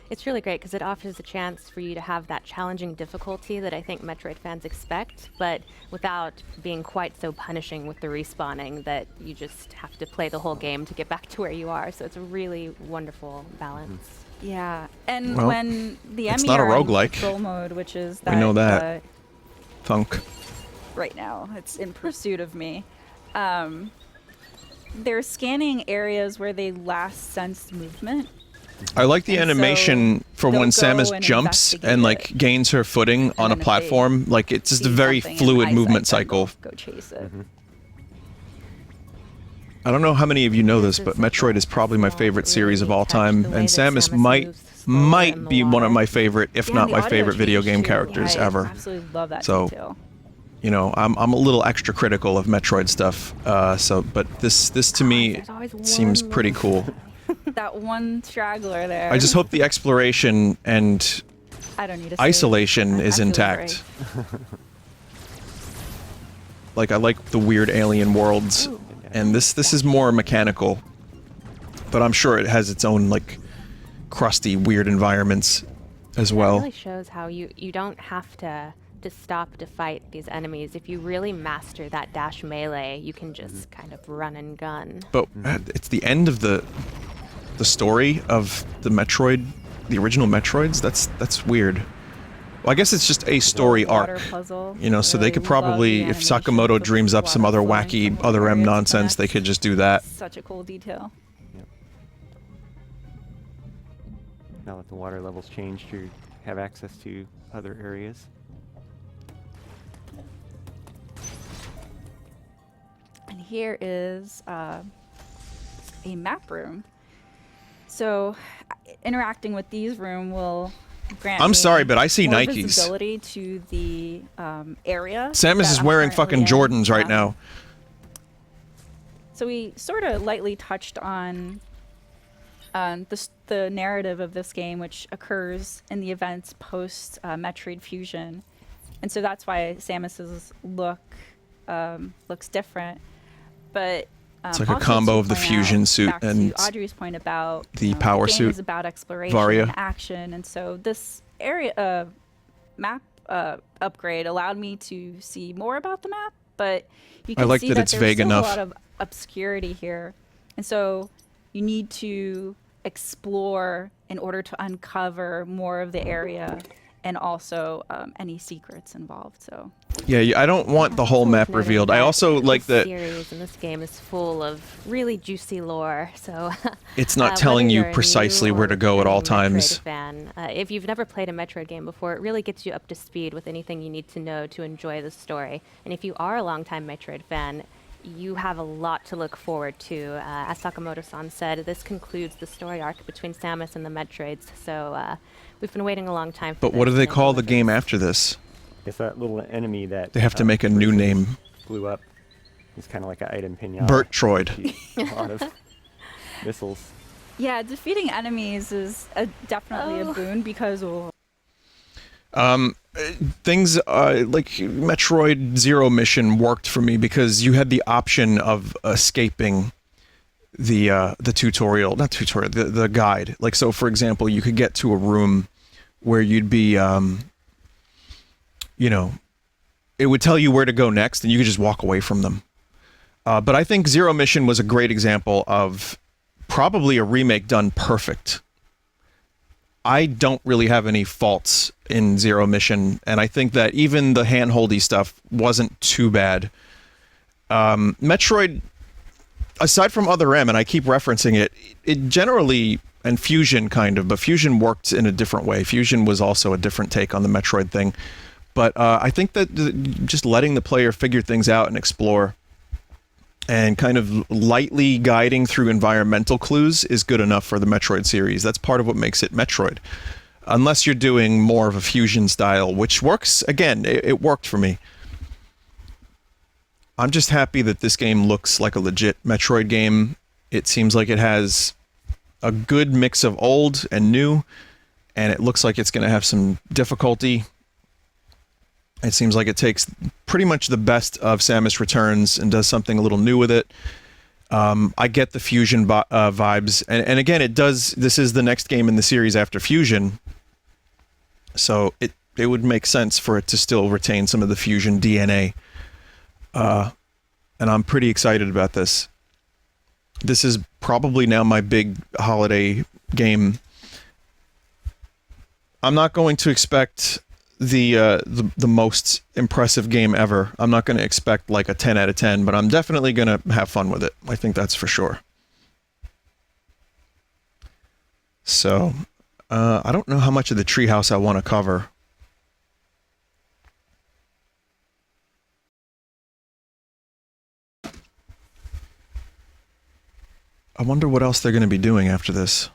Speaker 17: it's really great because it offers a chance for you to have that challenging difficulty that I think Metroid fans expect, but without being quite so punishing with the respawning that you just have to play the whole game to get back to where you are. So it's a really wonderful balance.
Speaker 16: Yeah, and
Speaker 1: Well,
Speaker 16: when the
Speaker 1: it's
Speaker 16: Emmy
Speaker 1: not a
Speaker 16: are in
Speaker 1: roguelike.
Speaker 16: control mode, which is
Speaker 1: We know that. Thunk.
Speaker 16: right now, it's in pursuit of me. They're scanning areas where they last sensed movement.
Speaker 1: I like the
Speaker 16: And
Speaker 1: animation
Speaker 16: so
Speaker 1: for
Speaker 16: they'll
Speaker 1: when
Speaker 16: go
Speaker 1: Samus
Speaker 16: and
Speaker 1: jumps
Speaker 16: investigate
Speaker 1: and like gains her footing on a
Speaker 16: then if they
Speaker 1: platform. Like it's just a
Speaker 16: see
Speaker 1: very
Speaker 16: something in
Speaker 1: fluid
Speaker 16: eyesight,
Speaker 1: movement
Speaker 16: then
Speaker 1: cycle.
Speaker 16: they'll go chase it.
Speaker 1: I don't know how many of you know this, but Metroid is probably my favorite series of all time, and Samus might be one of my favorite, if
Speaker 16: Yeah,
Speaker 1: not
Speaker 16: the
Speaker 1: my
Speaker 16: audio
Speaker 1: favorite video
Speaker 16: change
Speaker 1: game
Speaker 16: too.
Speaker 1: characters
Speaker 16: Yeah, I
Speaker 1: ever.
Speaker 16: absolutely love that
Speaker 1: So,
Speaker 16: detail.
Speaker 1: you know, I'm a little extra critical of Metroid stuff. But this to me seems pretty cool.
Speaker 16: That one straggler there.
Speaker 1: I just hope the exploration and
Speaker 16: I don't need to
Speaker 1: isolation
Speaker 16: save.
Speaker 1: is
Speaker 16: I feel
Speaker 1: intact.
Speaker 16: great.
Speaker 1: Like I like the weird alien worlds, and this is more mechanical, but I'm sure it has its own like crusty weird environments as
Speaker 17: It
Speaker 1: well.
Speaker 17: really shows how you don't have to stop to fight these enemies. If you really master that dash melee, you can just kind of run and gun.
Speaker 1: But it's the end of the story of the Metroid, the original Metroids. That's weird. Well, I guess it's just a story
Speaker 16: water
Speaker 1: arc.
Speaker 16: puzzle.
Speaker 1: You know, so they
Speaker 16: Really
Speaker 1: could
Speaker 16: love
Speaker 1: probably,
Speaker 16: the
Speaker 1: if
Speaker 16: animation
Speaker 1: Sakamoto
Speaker 16: with
Speaker 1: dreams up some other
Speaker 16: water
Speaker 1: wacky
Speaker 16: flowing from
Speaker 1: other
Speaker 16: one
Speaker 1: M
Speaker 16: area to the
Speaker 1: nonsense, they
Speaker 16: next.
Speaker 1: could just do that.
Speaker 16: Such a cool detail.
Speaker 15: Now that the water levels changed, you have access to other areas.
Speaker 16: And here is a map room. So interacting with these room will grant
Speaker 1: I'm
Speaker 16: me
Speaker 1: sorry, but I see
Speaker 16: more
Speaker 1: Nikes.
Speaker 16: visibility to the area.
Speaker 1: Samus
Speaker 16: that
Speaker 1: is
Speaker 16: I'm
Speaker 1: wearing
Speaker 16: currently
Speaker 1: fucking
Speaker 16: in.
Speaker 1: Jordans right now.
Speaker 16: So we sort of lightly touched on the narrative of this game, which occurs in the events post Metroid Fusion, and so that's why Samus's look looks different. But
Speaker 1: It's like a
Speaker 16: also
Speaker 1: combo
Speaker 16: to
Speaker 1: of the
Speaker 16: point
Speaker 1: fusion
Speaker 16: out,
Speaker 1: suit
Speaker 16: back
Speaker 1: and
Speaker 16: to Audrey's point about
Speaker 1: the power
Speaker 16: the game
Speaker 1: suit,
Speaker 16: is about exploration
Speaker 1: Varia.
Speaker 16: and action, and so this area map upgrade allowed me to see more about the map. But you
Speaker 1: I
Speaker 16: can
Speaker 1: like
Speaker 16: see
Speaker 1: that
Speaker 16: that
Speaker 1: it's
Speaker 16: there's
Speaker 1: vague
Speaker 16: still
Speaker 1: enough.
Speaker 16: a lot of obscurity here, and so you need to explore in order to uncover more of the area and also any secrets involved. So
Speaker 1: Yeah, I don't want the whole map
Speaker 17: Noting
Speaker 1: revealed. I
Speaker 17: that
Speaker 1: also like
Speaker 17: the
Speaker 1: that
Speaker 17: series in this game is full of really juicy lore. So
Speaker 1: it's not
Speaker 17: whether
Speaker 1: telling you
Speaker 17: you're a
Speaker 1: precisely
Speaker 17: new
Speaker 1: where to go at all
Speaker 17: returning Metroid
Speaker 1: times.
Speaker 17: fan, if you've never played a Metroid game before, it really gets you up to speed with anything you need to know to enjoy the story. And if you are a longtime Metroid fan, you have a lot to look forward to. As Sakamoto-san said, this concludes the story arc between Samus and the Metroids. So we've been waiting a long time for
Speaker 1: But what do
Speaker 17: this,
Speaker 1: they
Speaker 17: and
Speaker 1: call the game after this?
Speaker 15: It's that little enemy that
Speaker 1: They have to make a new name.
Speaker 15: blew up. It's kind of like an item pinata.
Speaker 1: Bertroid.
Speaker 15: A lot of missiles.
Speaker 16: yeah, defeating enemies is definitely a boon because
Speaker 1: Things like Metroid Zero Mission worked for me because you had the option of escaping the tutorial, not tutorial, the guide. Like, so for example, you could get to a room where you'd be, you know, it would tell you where to go next and you could just walk away from them. But I think Zero Mission was a great example of probably a remake done perfect. I don't really have any faults in Zero Mission, and I think that even the hand-holdy stuff wasn't too bad. Metroid, aside from Other M, and I keep referencing it, it generally, and Fusion kind of, but Fusion worked in a different way. Fusion was also a different take on the Metroid thing. But I think that just letting the player figure things out and explore and kind of lightly guiding through environmental clues is good enough for the Metroid series. That's part of what makes it Metroid. Unless you're doing more of a fusion style, which works, again, it worked for me. I'm just happy that this game looks like a legit Metroid game. It seems like it has a good mix of old and new, and it looks like it's going to have some difficulty. It seems like it takes pretty much the best of Samus Returns and does something a little new with it. I get the Fusion vibes, and again, it does. This is the next game in the series after Fusion, so it would make sense for it to still retain some of the Fusion DNA. And I'm pretty excited about this. This is probably now my big holiday game. I'm not going to expect the most impressive game ever. I'm not going to expect like a 10 out of 10, but I'm definitely going to have fun with it. I think that's for sure. So, I don't know how much of the Treehouse I want to cover. I wonder what else they're going to be doing after this.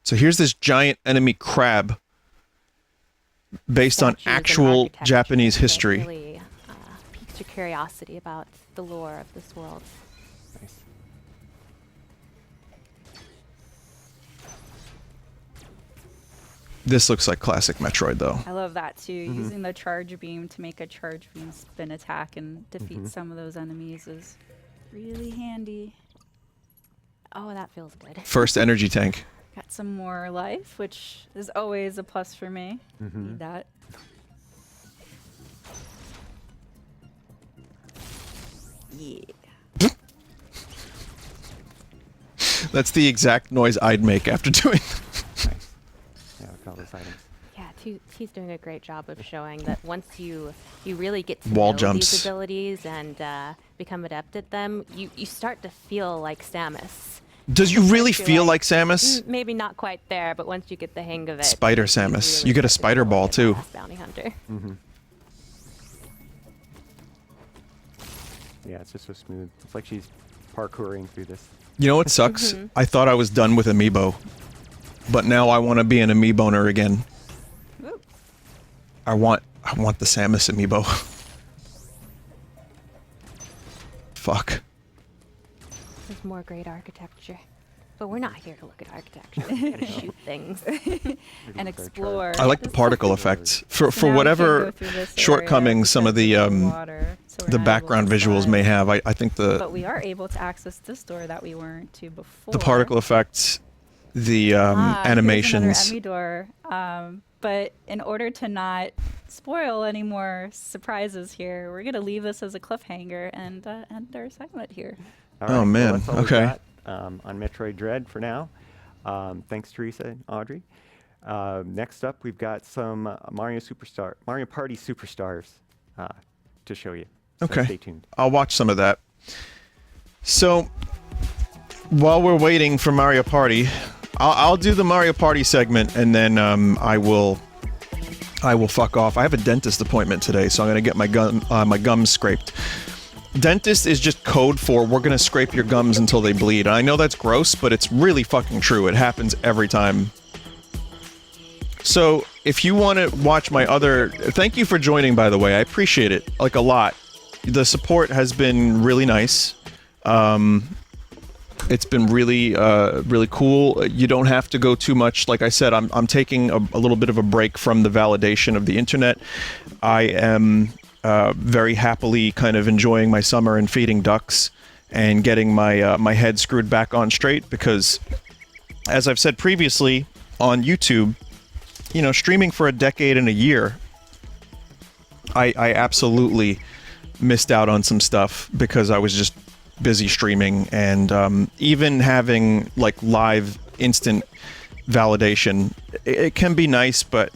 Speaker 1: So here's this giant enemy crab based on actual Japanese history.
Speaker 17: Really piques your curiosity about the lore of this world.
Speaker 15: Nice.
Speaker 1: This looks like classic Metroid, though.
Speaker 16: I love that too. Using the charge beam to make a charge beam spin attack and defeat some of those enemies is really handy.
Speaker 17: Oh, that feels good.
Speaker 1: First energy tank.
Speaker 16: Got some more life, which is always a plus for me. Need that. Yeah.
Speaker 1: That's the exact noise I'd make after doing
Speaker 15: Nice. Yeah, look at all those items.
Speaker 17: Yeah, he's doing a great job of showing that once you really get to
Speaker 1: Wall
Speaker 17: know
Speaker 1: jumps.
Speaker 17: these abilities and become adept at them, you start to feel like Samus.
Speaker 1: Does you really feel like Samus?
Speaker 17: Maybe not quite there, but once you get the hang of it.
Speaker 1: Spider Samus. You get a spider ball, too.
Speaker 17: Bounty hunter.
Speaker 15: Yeah, it's just so smooth. It's like she's parkouring through this.
Speaker 1: You know what sucks? I thought I was done with Amiibo, but now I want to be an Amiiboner again. I want the Samus Amiibo. Fuck.
Speaker 17: There's more great architecture. But we're not here to look at architecture. We're here to shoot things.
Speaker 16: And explore.
Speaker 1: I like the particle effects. For whatever shortcomings some of the background visuals may have, I think
Speaker 16: But we are able to access this door that we weren't to before.
Speaker 1: the particle effects, the animations.
Speaker 16: Here's another Emmy door. But in order to not spoil any more surprises here, we're gonna leave this as a cliffhanger and end our segment here.
Speaker 15: All right,
Speaker 1: Oh, man.
Speaker 15: Well, that's all
Speaker 1: Okay.
Speaker 15: we got, on Metroid Dread for now. Thanks, Teresa and Audrey. Next up, we've got some Mario Party Superstars to show you. So
Speaker 1: Okay.
Speaker 15: Stay tuned.
Speaker 1: I'll watch some of that. So, while we're waiting for Mario Party, I'll do the Mario Party segment, and then I will fuck off. I have a dentist appointment today, so I'm gonna get my gums scraped. Dentist is just code for we're gonna scrape your gums until they bleed. I know that's gross, but it's really fucking true. It happens every time. So, if you want to watch my other... Thank you for joining, by the way. I appreciate it, like, a lot. The support has been really nice. It's been really, really cool. You don't have to go too much. Like I said, I'm taking a little bit of a break from the validation of the internet. I am very happily kind of enjoying my summer and feeding ducks and getting my head screwed back on straight because, as I've said previously on YouTube, you know, streaming for a decade and a year, I absolutely missed out on some stuff because I was just busy streaming, and even having like live instant validation, it can be nice, but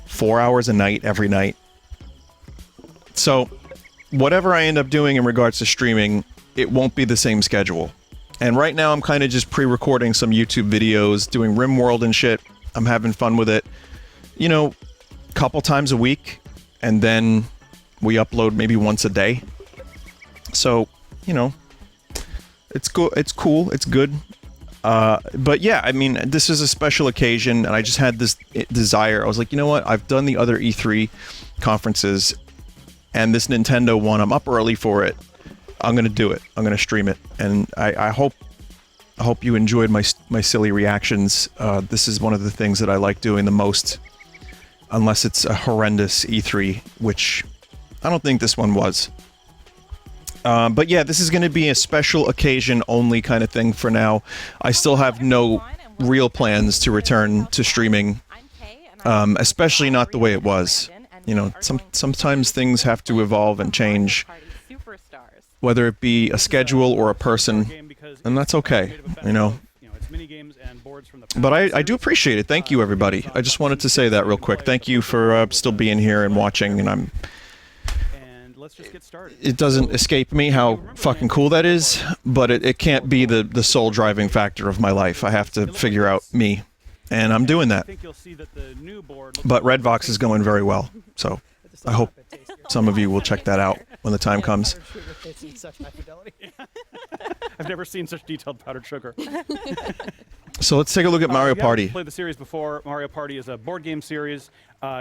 Speaker 1: 4 hours a night every night. So whatever I end up doing in regards to streaming, it won't be the same schedule. And right now I'm kind of just pre-recording some YouTube videos, doing RimWorld and shit. I'm having fun with it, you know, a couple times a week, and then we upload maybe once a day. So, you know, it's cool. It's cool. It's good. But yeah, I mean, this is a special occasion, and I just had this desire. I was like, you know what? I've done the other E3 conferences, and this Nintendo one, I'm up early for it. I'm gonna do it. I'm gonna stream it, and I hope I hope you enjoyed my silly reactions. This is one of the things that I like doing the most, unless it's a horrendous E3, which I don't think this one was. But yeah, this is going to be a special occasion only kind of thing for now. I still have no real plans to return to streaming, especially not the way it was. You know, sometimes things have to evolve and change, whether it be a schedule or a person, and that's okay, you know. But I do appreciate it. Thank you, everybody. I just wanted to say that real quick. Thank you for still being here and watching, and it doesn't escape me how fucking cool that is, but it can't be the sole driving factor of my life. I have to figure out me, and I'm doing that. But Redvox is going very well, so I hope some of you will check that out when the time comes.
Speaker 18: I've never seen such detailed powdered sugar.
Speaker 1: So let's take a look at Mario Party.
Speaker 18: I've played the series before. Mario Party is a board game series.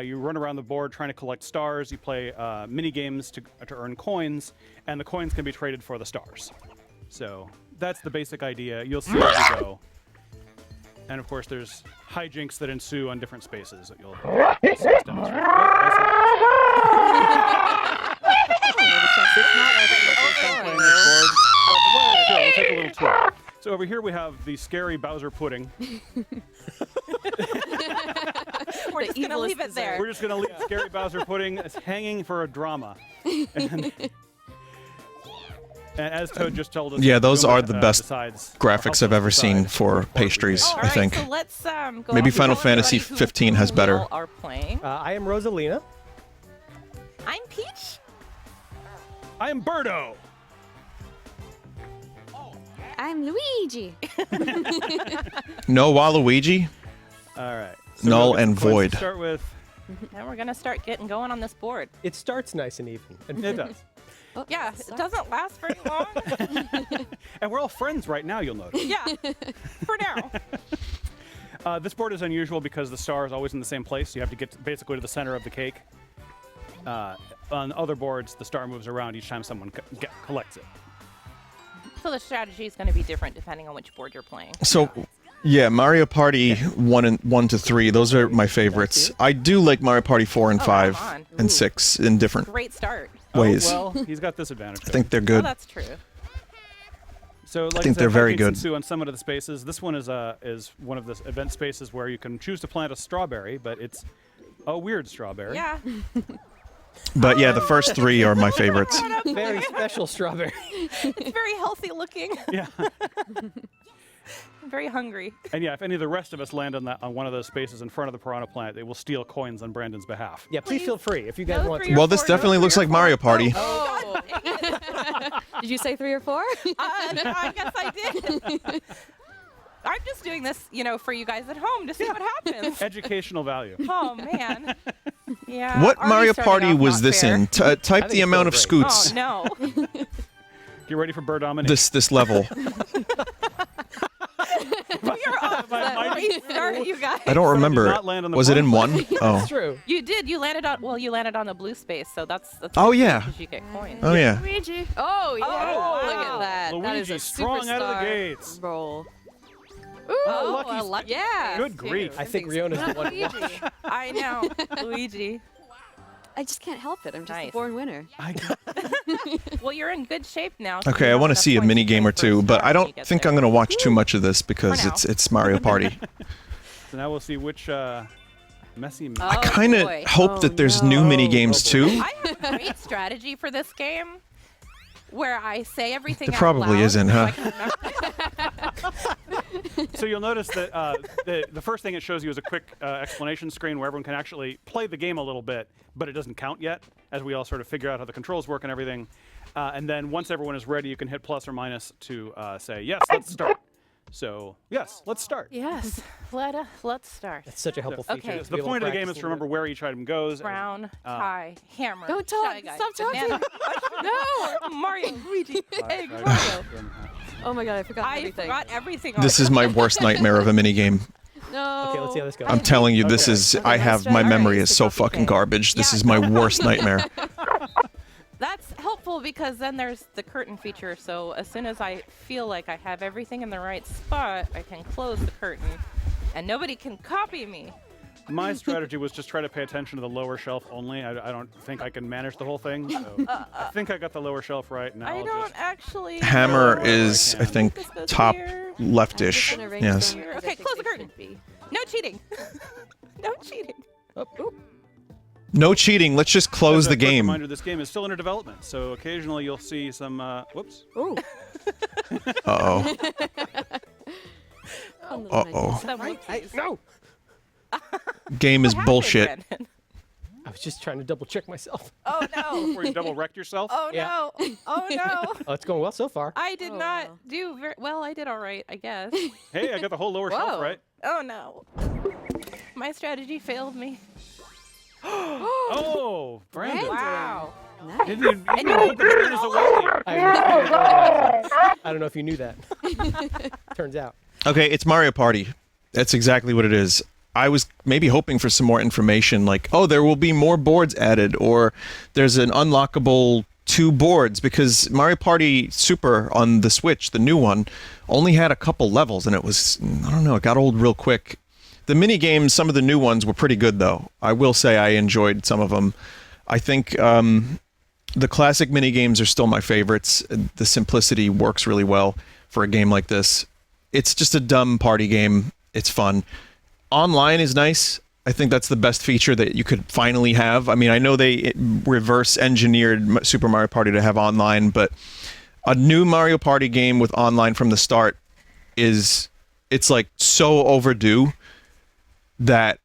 Speaker 18: You run around the board trying to collect stars. You play mini games to earn coins, and the coins can be traded for the stars. So that's the basic idea. You'll see as you go. And of course, there's hijinks that ensue on different spaces that you'll see us demonstrate. We'll take a little tour. So over here we have the scary Bowser pudding.
Speaker 19: We're just gonna leave it there.
Speaker 18: We're just gonna leave scary Bowser pudding as hanging for a drama. And as Toad just told us,
Speaker 1: yeah, those are the best graphics I've ever seen for pastries, I think.
Speaker 19: So let's go
Speaker 1: maybe Final Fantasy 15 has better.
Speaker 19: Are playing.
Speaker 20: I am Rosalina.
Speaker 19: I'm Peach.
Speaker 18: I am Birdo.
Speaker 21: I'm Luigi.
Speaker 1: No Waluigi?
Speaker 18: All right.
Speaker 1: So null and void.
Speaker 18: Start with.
Speaker 19: Now we're gonna start getting going on this board.
Speaker 20: It starts nice and even.
Speaker 18: It does.
Speaker 19: Yeah, it doesn't last very long.
Speaker 18: And we're all friends right now, you'll notice.
Speaker 19: Yeah, for now.
Speaker 18: This board is unusual because the star is always in the same place. You have to get basically to the center of the cake. On other boards, the star moves around each time someone collects it.
Speaker 19: So the strategy is going to be different depending on which board you're playing.
Speaker 1: So, yeah, Mario Party 1 to 3, those are my favorites. I do like Mario Party 4 and 5 and 6 in different
Speaker 19: Great start.
Speaker 1: ways.
Speaker 18: Oh, well, he's got this advantage.
Speaker 1: I think they're good.
Speaker 19: Oh, that's true.
Speaker 18: So, like
Speaker 1: I think they're very good.
Speaker 18: On some of the spaces, this one is one of the event spaces where you can choose to plant a strawberry, but it's a weird strawberry.
Speaker 19: Yeah.
Speaker 1: But yeah, the first 3 are my favorites.
Speaker 20: Very special strawberry.
Speaker 19: It's very healthy looking.
Speaker 18: Yeah.
Speaker 19: I'm very hungry.
Speaker 18: And yeah, if any of the rest of us land on one of those spaces in front of the Piranha Plant, they will steal coins on Brandon's behalf.
Speaker 20: Yeah, please feel free if you guys want to.
Speaker 1: Well, this definitely looks like Mario Party.
Speaker 21: Oh. Did you say 3 or 4?
Speaker 19: I guess I did. I'm just doing this, for you guys at home to see what happens.
Speaker 18: Educational value.
Speaker 19: Oh, man. Yeah.
Speaker 1: What
Speaker 19: already
Speaker 1: Mario
Speaker 19: starting
Speaker 1: Party
Speaker 19: off
Speaker 1: was
Speaker 19: not
Speaker 1: this
Speaker 19: fair.
Speaker 1: in? Type the amount of scoots.
Speaker 19: Oh, no.
Speaker 18: Get ready for bird domination.
Speaker 1: This level.
Speaker 19: You're upset. Restart, you guys.
Speaker 1: I don't remember. Was it in 1? Oh.
Speaker 19: That's true. You did. You landed on the blue space, so that's
Speaker 1: Oh, yeah.
Speaker 19: because you get coins.
Speaker 1: Oh, yeah.
Speaker 21: Luigi. Oh, yeah.
Speaker 19: Oh,
Speaker 21: Look at that. That is
Speaker 18: Luigi
Speaker 21: a
Speaker 18: strong out of the
Speaker 21: superstar
Speaker 18: gates.
Speaker 21: roll. Ooh,
Speaker 18: lucky
Speaker 21: yeah.
Speaker 18: Good grief.
Speaker 20: I think Riona's the one to watch.
Speaker 19: I know. Luigi.
Speaker 21: I just can't help it. I'm just a born winner.
Speaker 19: Well, you're in good shape now. so
Speaker 1: Okay,
Speaker 19: you
Speaker 1: I
Speaker 19: have
Speaker 1: want to
Speaker 19: enough
Speaker 1: see a
Speaker 19: points
Speaker 1: mini
Speaker 19: to
Speaker 1: game
Speaker 19: play
Speaker 1: or
Speaker 19: for
Speaker 1: two, but
Speaker 19: star
Speaker 1: I
Speaker 19: when
Speaker 1: don't
Speaker 19: you get
Speaker 1: think
Speaker 19: there.
Speaker 1: I'm going to watch too much of this because
Speaker 19: For now.
Speaker 1: it's Mario Party.
Speaker 18: So now we'll see which messy.
Speaker 1: I kind of hope that there's new mini games too.
Speaker 19: I have a great strategy for this game where I say everything
Speaker 1: There
Speaker 19: out
Speaker 1: probably
Speaker 19: loud
Speaker 1: isn't,
Speaker 19: so
Speaker 1: huh?
Speaker 19: I can remember.
Speaker 18: So you'll notice that the first thing it shows you is a quick explanation screen where everyone can actually play the game a little bit, but it doesn't count yet, as we all sort of figure out how the controls work and everything. And then once everyone is ready, you can hit plus or minus to say, yes, let's start. So, yes, let's start.
Speaker 19: Yes, let's start.
Speaker 20: That's such a helpful feature.
Speaker 19: Okay.
Speaker 20: to
Speaker 18: The
Speaker 20: be able
Speaker 18: point of the game
Speaker 20: practice
Speaker 18: is to
Speaker 20: a little
Speaker 18: remember where each item goes.
Speaker 19: Brown, tie, hammer.
Speaker 21: Don't talk.
Speaker 19: Shy Guy,
Speaker 21: Stop talking.
Speaker 19: banana, no, Mario, Luigi, egg, Mario.
Speaker 21: Oh my god, I forgot
Speaker 19: I
Speaker 21: everything.
Speaker 19: forgot everything.
Speaker 1: This is my worst nightmare of a mini game.
Speaker 21: No.
Speaker 20: Okay, let's see how this goes.
Speaker 1: I'm telling you, this is. I have my
Speaker 21: Alright,
Speaker 1: memory
Speaker 21: so
Speaker 1: is so
Speaker 21: copy
Speaker 1: fucking
Speaker 21: paste.
Speaker 1: garbage. This is my worst nightmare.
Speaker 19: That's helpful because then there's the curtain feature, so as soon as I feel like I have everything in the right spot, I can close the curtain, and nobody can copy me.
Speaker 18: My strategy was just try to pay attention to the lower shelf only. I don't think I can manage the whole thing, so I think I got the lower shelf right. Now
Speaker 19: I
Speaker 18: I'll
Speaker 19: don't
Speaker 18: just
Speaker 19: actually.
Speaker 1: Hammer
Speaker 19: know.
Speaker 1: is, I think, top leftish. Yes.
Speaker 19: Okay, close the curtain. No cheating. No cheating.
Speaker 1: No cheating. Let's just close
Speaker 18: As a
Speaker 1: the
Speaker 18: quick
Speaker 1: game.
Speaker 18: Reminder: this game is still under development, so occasionally you'll see some. Whoops.
Speaker 21: Ooh.
Speaker 1: Uh-oh.
Speaker 21: Oh.
Speaker 1: Uh-oh.
Speaker 20: No.
Speaker 1: Game is bullshit.
Speaker 20: I was just trying to double check myself.
Speaker 19: Oh no.
Speaker 18: Before you double wrecked yourself?
Speaker 19: Oh no. Oh no.
Speaker 20: Oh, it's going well so far.
Speaker 19: I did not do very well. I did all right, I guess.
Speaker 18: Hey, I got the whole lower shelf right.
Speaker 19: Oh no. My strategy failed me.
Speaker 18: Oh, Brandon.
Speaker 19: Wow.
Speaker 18: Didn't even put the banners away.
Speaker 20: I don't know if you knew that. Turns out.
Speaker 1: Okay, it's Mario Party. That's exactly what it is. I was maybe hoping for some more information, like, oh, there will be more boards added, or there's an unlockable 2 boards, because Mario Party Super on the Switch, the new one, only had a couple levels, and it was, I don't know, it got old real quick. The mini games, some of the new ones were pretty good, though. I will say I enjoyed some of them. I think the classic mini games are still my favorites. The simplicity works really well for a game like this. It's just a dumb party game. It's fun. Online is nice. I think that's the best feature that you could finally have. I mean, I know they reverse engineered Super Mario Party to have online, but a new Mario Party game with online from the start it's like so overdue that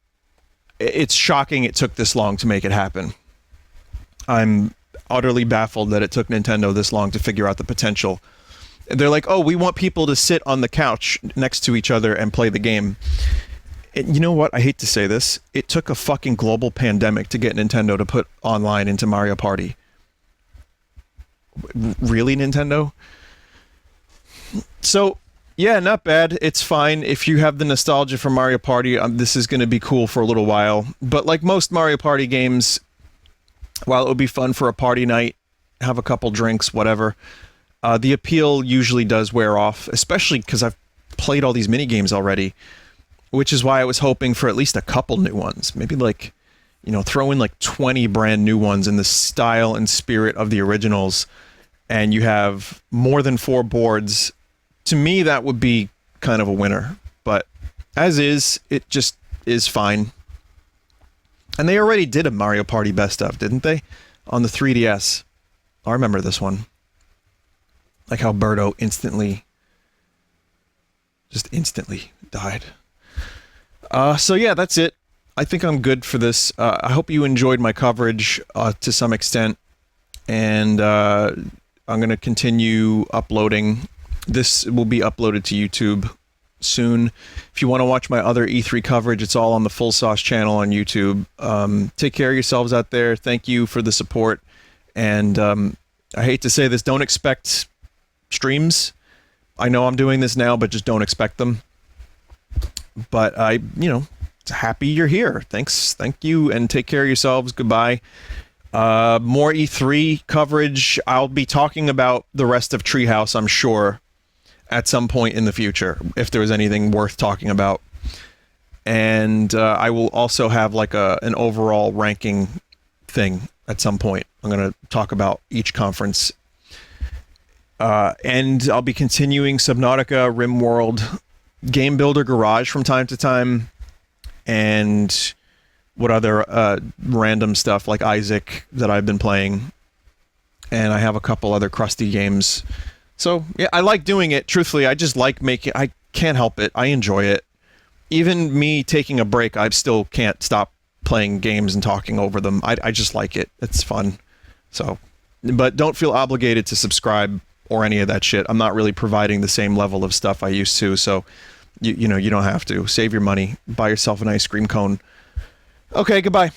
Speaker 1: it's shocking it took this long to make it happen. I'm utterly baffled that it took Nintendo this long to figure out the potential. They're like, oh, we want people to sit on the couch next to each other and play the game. And you know what? I hate to say this. It took a fucking global pandemic to get Nintendo to put online into Mario Party. Really, Nintendo? So, yeah, not bad. It's fine. If you have the nostalgia for Mario Party, this is going to be cool for a little while. But like most Mario Party games, while it would be fun for a party night, have a couple drinks, whatever, the appeal usually does wear off, especially because I've played all these mini games already. Which is why I was hoping for at least a couple new ones. Maybe like, throw in like 20 brand new ones in the style and spirit of the originals, and you have more than 4 boards. To me, that would be kind of a winner. But as is, it just is fine. And they already did a Mario Party Best Of, didn't they? On the 3DS. I remember this one. Like how Birdo instantly died. So yeah, that's it. I think I'm good for this. I hope you enjoyed my coverage to some extent, and I'm going to continue uploading. This will be uploaded to YouTube soon. If you want to watch my other E3 coverage, it's all on the Full Sauce channel on YouTube. Take care of yourselves out there. Thank you for the support, and I hate to say this, don't expect streams. I know I'm doing this now, but just don't expect them. But happy you're here. Thank you, and take care of yourselves. Goodbye. More E3 coverage. I'll be talking about the rest of Treehouse, I'm sure, at some point in the future, if there was anything worth talking about. And I will also have like an overall ranking thing at some point. I'm going to talk about each conference. And I'll be continuing Subnautica, RimWorld, Game Builder Garage from time to time, and what other random stuff like Isaac that I've been playing. And I have a couple other crusty games. So, yeah, I like doing it. Truthfully, I just like making... I can't help it. I enjoy it. Even me taking a break, I still can't stop playing games and talking over them. I just like it. It's fun. So, but don't feel obligated to subscribe or any of that shit. I'm not really providing the same level of stuff I used to, so you don't have to. Save your money. Buy yourself an ice cream cone. Okay, goodbye.